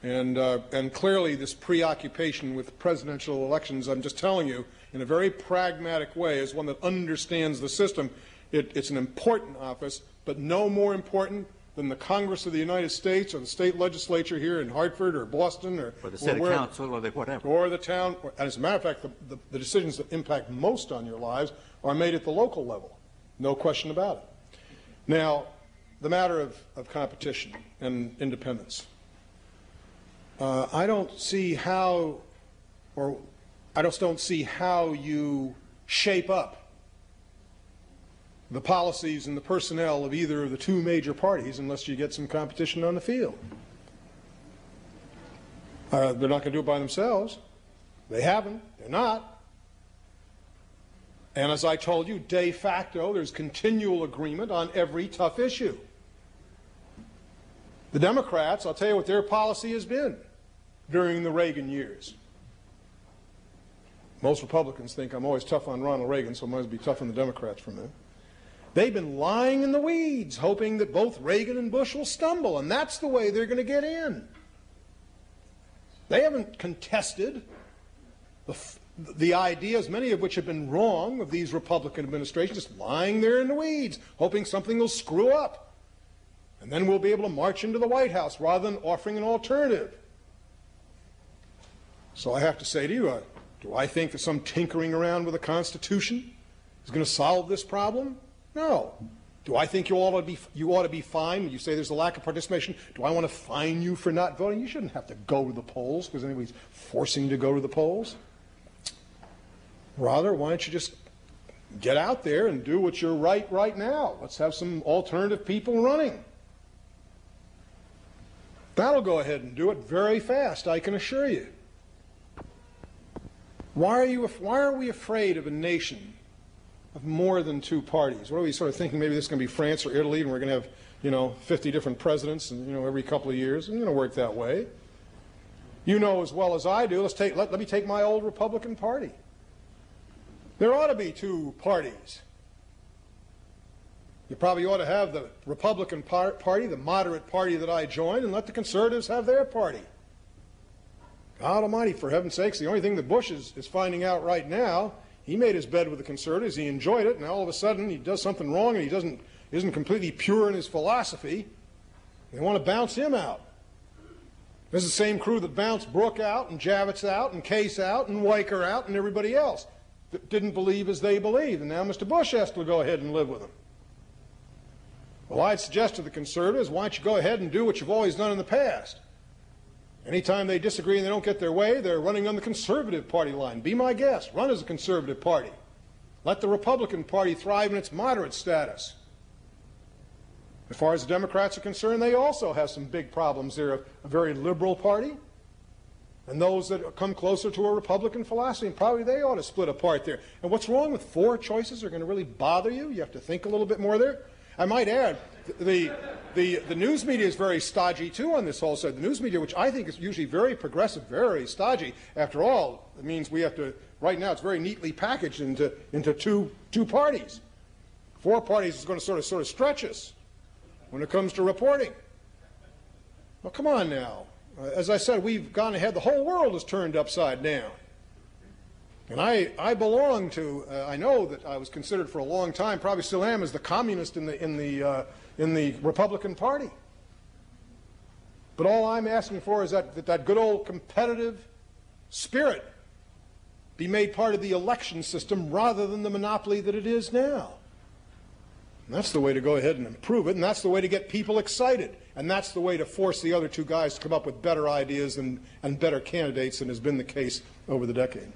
And clearly this preoccupation with presidential elections, I'm just telling you, in a very pragmatic way, as one that understands the system, it's an important office, but no more important than the Congress of the United States or the state legislature here in Hartford or Boston or the city council or whatever. Or the town. And as a matter of fact, the decisions that impact most on your lives are made at the local level. No question about it. Now, the matter of competition and independence. I don't see how, or I just don't see how you shape up the policies and the personnel of either of the two major parties unless you get some competition on the field. They're not going to do it by themselves. They haven't. They're not. And as I told you, de facto, there's continual agreement on every tough issue. The Democrats, I'll tell you what their policy has been during the Reagan years. Most Republicans think I'm always tough on Ronald Reagan, so I might as well be tough on the Democrats for a minute. They've been lying in the weeds, hoping that both Reagan and Bush will stumble, and that's the way they're going to get in. They haven't contested the ideas, many of which have been wrong, of these Republican administrations, just lying there in the weeds, hoping something will screw up. And then we'll be able to march into the White House rather than offering an alternative. So I have to say to you, do I think that some tinkering around with the Constitution is going to solve this problem? No. Do I think you ought to be fined when you say there's a lack of participation? Do I want to fine you for not voting? You shouldn't have to go to the polls because anybody's forcing you to go to the polls. Rather, why don't you just get out there and do what you're right now? Let's have some alternative people running. That'll go ahead and do it very fast, I can assure you. Why are we afraid of a nation of more than two parties? What are we sort of thinking? Maybe this is going to be France or Italy, and we're going to have, 50 different presidents, and every couple of years. It's going to work that way. You know as well as I do. Let me take my old Republican Party. There ought to be two parties. You probably ought to have the Republican Party, the moderate party that I joined, and let the conservatives have their party. God almighty, for heaven's sakes, the only thing that Bush is finding out right now, He made his bed with the conservatives. He enjoyed it. And all of a sudden, he does something wrong, and he isn't completely pure in his philosophy. They want to bounce him out. This is the same crew that bounced Brooke out, and Javits out, and Case out, and Weicker out, and everybody else that didn't believe as they believed. And now Mr. Bush has to go ahead and live with them. Well, I'd suggest to the conservatives, why don't you go ahead and do what you've always done in the past? Anytime they disagree and they don't get their way, they're running on the conservative party line. Be my guest. Run as a conservative party. Let the Republican Party thrive in its moderate status. As far as the Democrats are concerned, they also have some big problems. They're a very liberal party, and those that come closer to a Republican philosophy, and probably they ought to split apart there. And what's wrong with four choices are going to really bother you? You have to think a little bit more there. I might add, the news media is very stodgy, too, on this whole side. The news media, which I think is usually very progressive, very stodgy. After all, it means we have to, right now it's very neatly packaged into two parties. Four parties is going to sort of stretch us when it comes to reporting. Well, come on now. As I said, we've gone ahead. The whole world is turned upside down. And I belong to, I know that I was considered for a long time, probably still am, as the communist in the Republican Party. But all I'm asking for is that good old competitive spirit be made part of the election system rather than the monopoly that it is now. And that's the way to go ahead and improve it, and that's the way to get people excited. And that's the way to force the other two guys to come up with better ideas and better candidates than has been the case over the decade.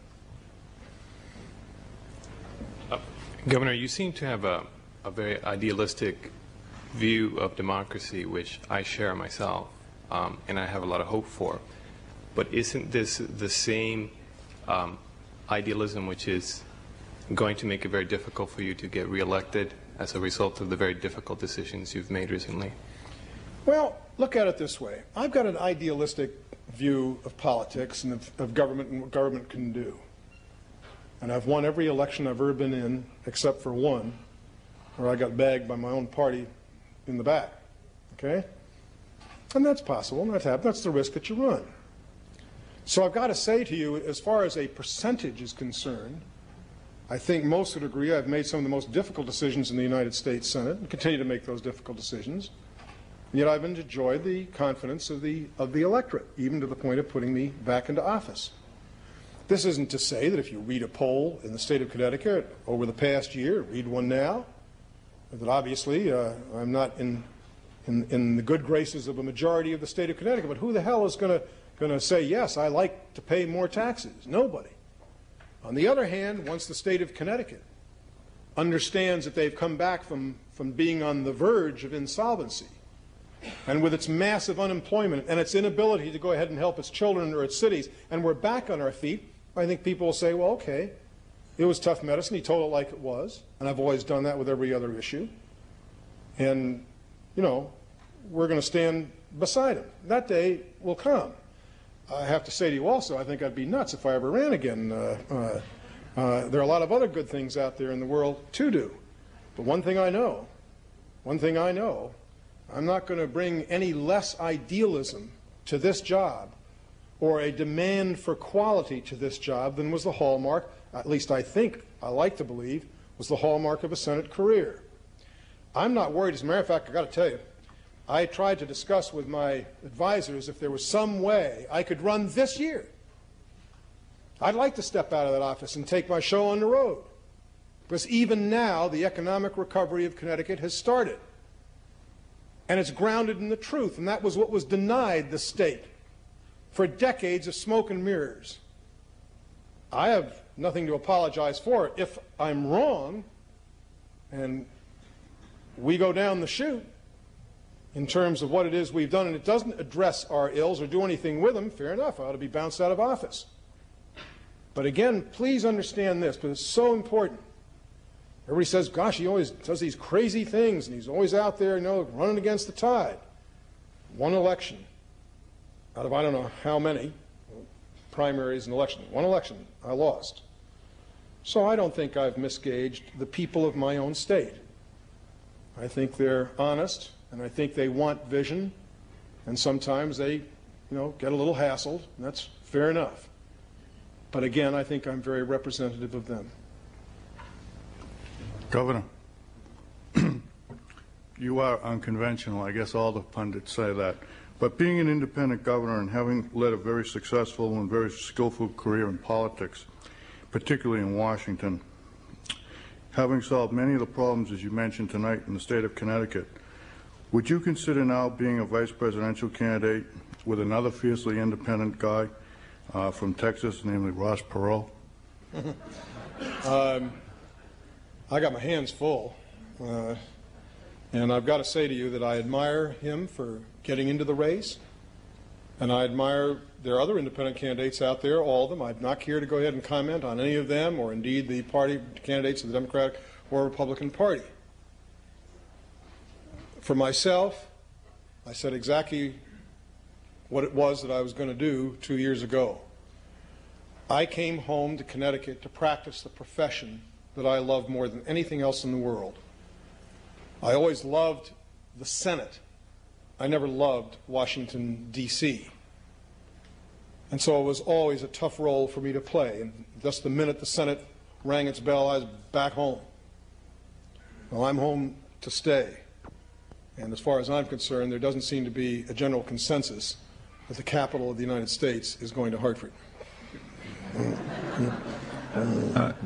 Governor, you seem to have a very idealistic view of democracy, which I share myself, and I have a lot of hope for. But isn't this the same idealism which is going to make it very difficult for you to get reelected as a result of the very difficult decisions you've made recently? Well, look at it this way. I've got an idealistic view of politics and of government and what government can do. And I've won every election I've ever been in, except for one, where I got bagged by my own party in the back. Okay? And that's possible. That's the risk that you run. So I've got to say to you, as far as a percentage is concerned, I think most would agree I've made some of the most difficult decisions in the United States Senate and continue to make those difficult decisions. And yet I've enjoyed the confidence of the electorate, even to the point of putting me back into office. This isn't to say that if you read a poll in the state of Connecticut over the past year, read one now, that obviously I'm not in the good graces of a majority of the state of Connecticut. But who the hell is going to say, yes, I like to pay more taxes? Nobody. On the other hand, once the state of Connecticut understands that they've come back from being on the verge of insolvency, and with its massive unemployment and its inability to go ahead and help its children or its cities, and we're back on our feet, I think people will say, well, okay, it was tough medicine. He told it like it was, and I've always done that with every other issue. And, you know, we're going to stand beside him. That day will come. I have to say to you also, I think I'd be nuts if I ever ran again. There are a lot of other good things out there in the world to do. But one thing I know, I'm not going to bring any less idealism to this job or a demand for quality to this job than was the hallmark, at least I like to believe, was the hallmark of a Senate career. I'm not worried. As a matter of fact, I've got to tell you, I tried to discuss with my advisors if there was some way I could run this year. I'd like to step out of that office and take my show on the road, because even now the economic recovery of Connecticut has started. And it's grounded in the truth, and that was what was denied the state for decades of smoke and mirrors. I have nothing to apologize for. If I'm wrong and we go down the chute in terms of what it is we've done and it doesn't address our ills or do anything with them, fair enough, I ought to be bounced out of office. But again, please understand this, because it's so important. Everybody says, gosh, he always does these crazy things, and he's always out there, you know, running against the tide. One election out of I don't know how many primaries and elections. One election I lost. So I don't think I've misgauged the people of my own state. I think they're honest, and I think they want vision, and sometimes they, get a little hassled, and that's fair enough. But again, I think I'm very representative of them. Governor, you are unconventional. I guess all the pundits say that. But being an independent governor and having led a very successful and very skillful career in politics, particularly in Washington, having solved many of the problems, as you mentioned tonight, in the state of Connecticut, would you consider now being a vice presidential candidate with another fiercely independent guy from Texas, namely Ross Perot? I got my hands full. And I've got to say to you that I admire him for getting into the race, and I admire there are other independent candidates out there, all of them. I'm not here to go ahead and comment on any of them, or indeed the party candidates of the Democratic or Republican Party. For myself, I said exactly what it was that I was going to do 2 years ago. I came home to Connecticut to practice the profession that I love more than anything else in the world. I always loved the Senate. I never loved Washington, D.C. And so it was always a tough role for me to play. And just the minute the Senate rang its bell, I was back home. Well, I'm home to stay. And as far as I'm concerned, there doesn't seem to be a general consensus that the capital of the United States is going to Hartford.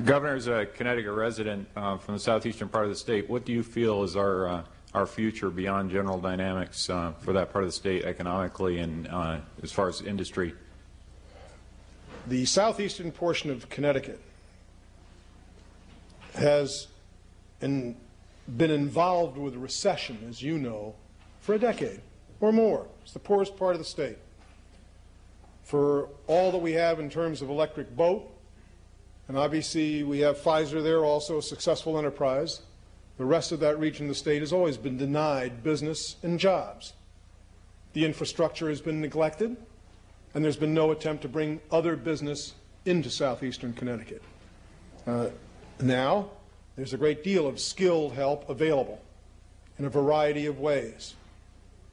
Governor, as a Connecticut resident from the southeastern part of the state, what do you feel is our future beyond General Dynamics for that part of the state economically and as far as industry? The southeastern portion of Connecticut has been involved with a recession, as you know, for a decade or more. It's the poorest part of the state. For all that we have in terms of electric boat, and obviously we have Pfizer there, also a successful enterprise, the rest of that region of the state has always been denied business and jobs. The infrastructure has been neglected, and there's been no attempt to bring other business into southeastern Connecticut. Now, there's a great deal of skilled help available in a variety of ways.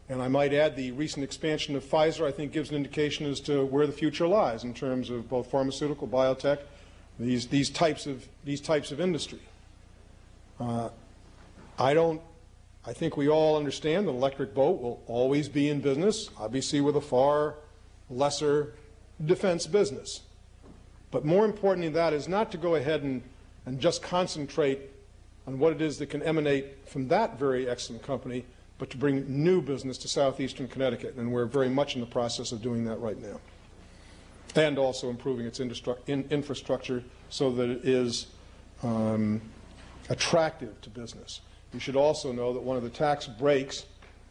And I might add the recent expansion of Pfizer, I think, gives an indication as to where the future lies in terms of both pharmaceutical, biotech, these types of industry. I think we all understand that electric boat will always be in business, obviously with a far lesser defense business. But more importantly than that is not to go ahead and just concentrate on what it is that can emanate from that very excellent company, but to bring new business to southeastern Connecticut. And we're very much in the process of doing that right now. And also improving its infrastructure so that it is attractive to business. You should also know that one of the tax breaks,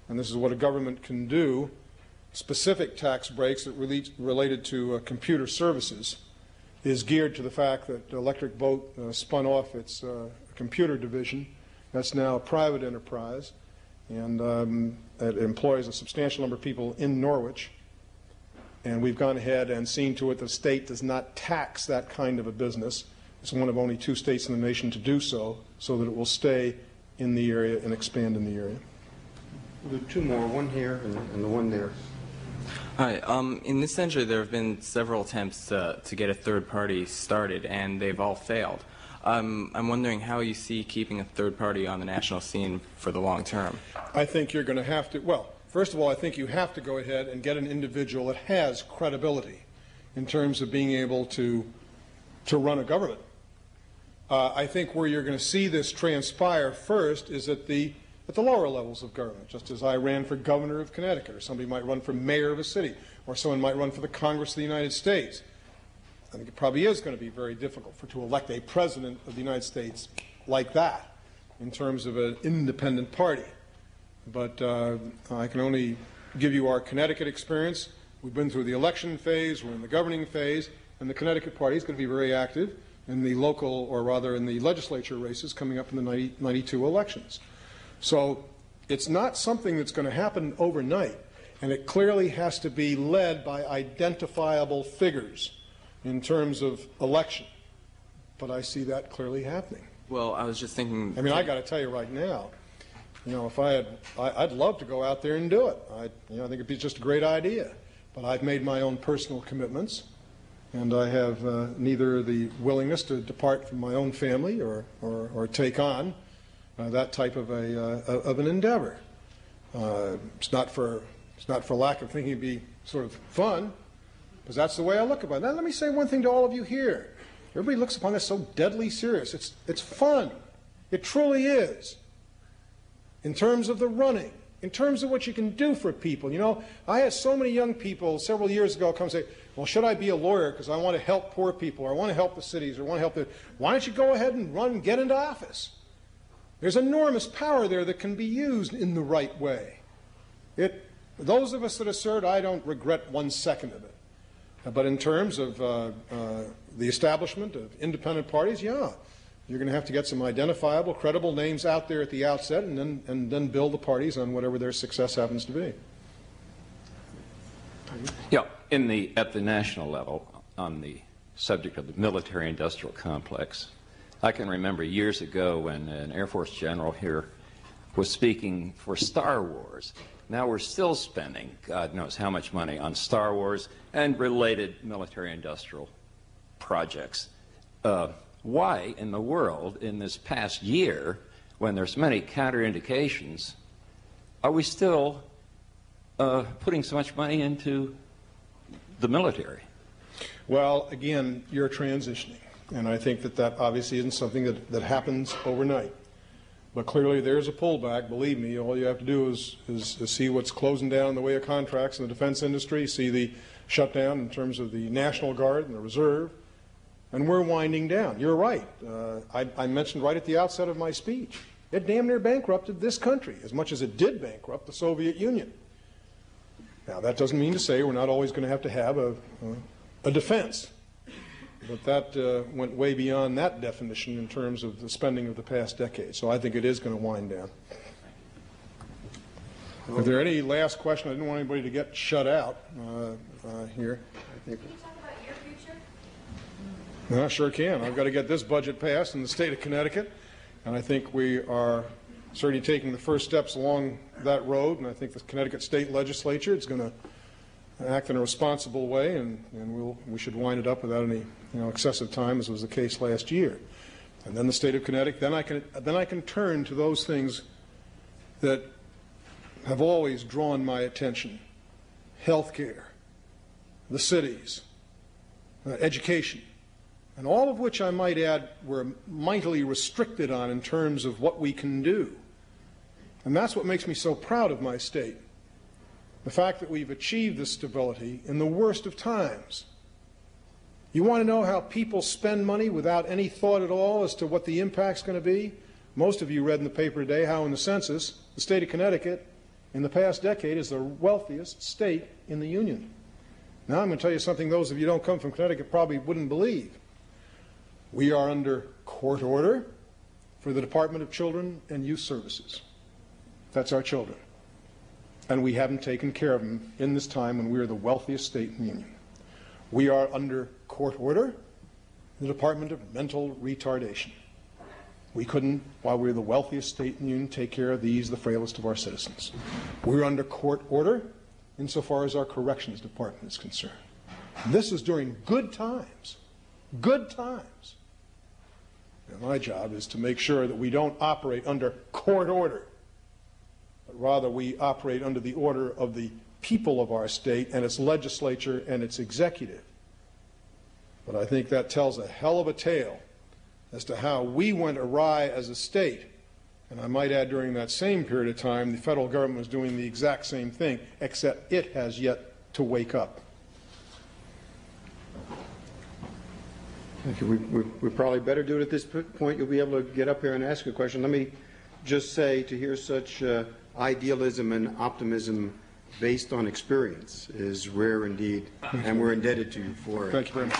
and this is what a government can do, specific tax breaks that related to computer services, is geared to the fact that Electric Boat spun off its computer division. That's now a private enterprise, and it employs a substantial number of people in Norwich. And we've gone ahead and seen to it the state does not tax that kind of a business. It's one of only 2 states in the nation to do so that it will stay in the area and expand in the area. We'll do 2 more, one here and the one there. Hi. In this century, there have been several attempts to get a third party started, and they've all failed. I'm wondering how you see keeping a third party on the national scene for the long term. I think you're going to have to, well, first of all, I think you have to go ahead and get an individual that has credibility in terms of being able to run a government. I think where you're going to see this transpire first is at the lower levels of government, just as I ran for governor of Connecticut, or somebody might run for mayor of a city, or someone might run for the Congress of the United States. I think it probably is going to be very difficult to elect a president of the United States like that in terms of an independent party. But I can only give you our Connecticut experience. We've been through the election phase, we're in the governing phase, and the Connecticut Party is going to be very active in the local, or rather in the legislature races coming up in the 92 elections. So it's not something that's going to happen overnight, and it clearly has to be led by identifiable figures in terms of election. But I see that clearly happening. Well, I was just thinking... I mean, I got to tell you right now, you know, if I'd love to go out there and do it. I think it'd be just a great idea. But I've made my own personal commitments, and I have neither the willingness to depart from my own family or take on that type of an endeavor. It's not for lack of thinking it'd be sort of fun, because that's the way I look upon it. Now, let me say one thing to all of you here. Everybody looks upon this so deadly serious. It's fun. It truly is. In terms of the running, in terms of what you can do for people. You know, I had so many young people several years ago come say, well, should I be a lawyer because I want to help poor people, or I want to help the cities, or I want to help the... Why don't you go ahead and run and get into office? There's enormous power there that can be used in the right way. Those of us that have served, I don't regret 1 second of it. But in terms of the establishment of independent parties, yeah, you're going to have to get some identifiable, credible names out there at the outset, and then build the parties on whatever their success happens to be. Yeah, at the national level, on the subject of the military-industrial complex, I can remember years ago when an Air Force general here was speaking for Star Wars. Now we're still spending God knows how much money on Star Wars and related military-industrial projects. Why in the world, in this past year, when there's many counterindications, are we still putting so much money into the military? Well, again, you're transitioning, and I think that obviously isn't something that happens overnight. But clearly there's a pullback. Believe me, all you have to do is see what's closing down in the way of contracts in the defense industry, see the shutdown in terms of the National Guard and the Reserve, and we're winding down. You're right. I mentioned right at the outset of my speech, it damn near bankrupted this country as much as it did bankrupt the Soviet Union. Now, that doesn't mean to say we're not always going to have a defense. But that went way beyond that definition in terms of the spending of the past decade. So I think it is going to wind down. Are there any last questions? I didn't want anybody to get shut out here. Can you talk about your future? I sure can. I've got to get this budget passed in the state of Connecticut. And I think we are certainly taking the first steps along that road. And I think the Connecticut State Legislature is going to act in a responsible way, and we should wind it up without any excessive time, as was the case last year. And then the state of Connecticut. Then I can turn to those things that have always drawn my attention: health care, the cities, education, and all of which I might add we're mightily restricted on in terms of what we can do. And that's what makes me so proud of my state. The fact that we've achieved this stability in the worst of times. You want to know how people spend money without any thought at all as to what the impact's going to be? Most of you read in the paper today how in the census, the state of Connecticut in the past decade is the wealthiest state in the Union. Now I'm going to tell you something those of you who don't come from Connecticut probably wouldn't believe. We are under court order for the Department of Children and Youth Services. That's our children. And we haven't taken care of them in this time when we are the wealthiest state in the Union. We are under court order in the Department of Mental Retardation. We couldn't, while we were the wealthiest state in the Union, take care of these, the frailest of our citizens. We're under court order insofar as our corrections department is concerned. And this is during good times. Good times. And my job is to make sure that we don't operate under court order, but rather we operate under the order of the people of our state and its legislature and its executive. But I think that tells a hell of a tale as to how we went awry as a state. And I might add, during that same period of time, the federal government was doing the exact same thing, except it has yet to wake up. Thank you. We probably better do it at this point. You'll be able to get up here and ask a question. Let me just say, to hear such idealism and optimism based on experience is rare indeed, and we're indebted to you for it. Thank you very much.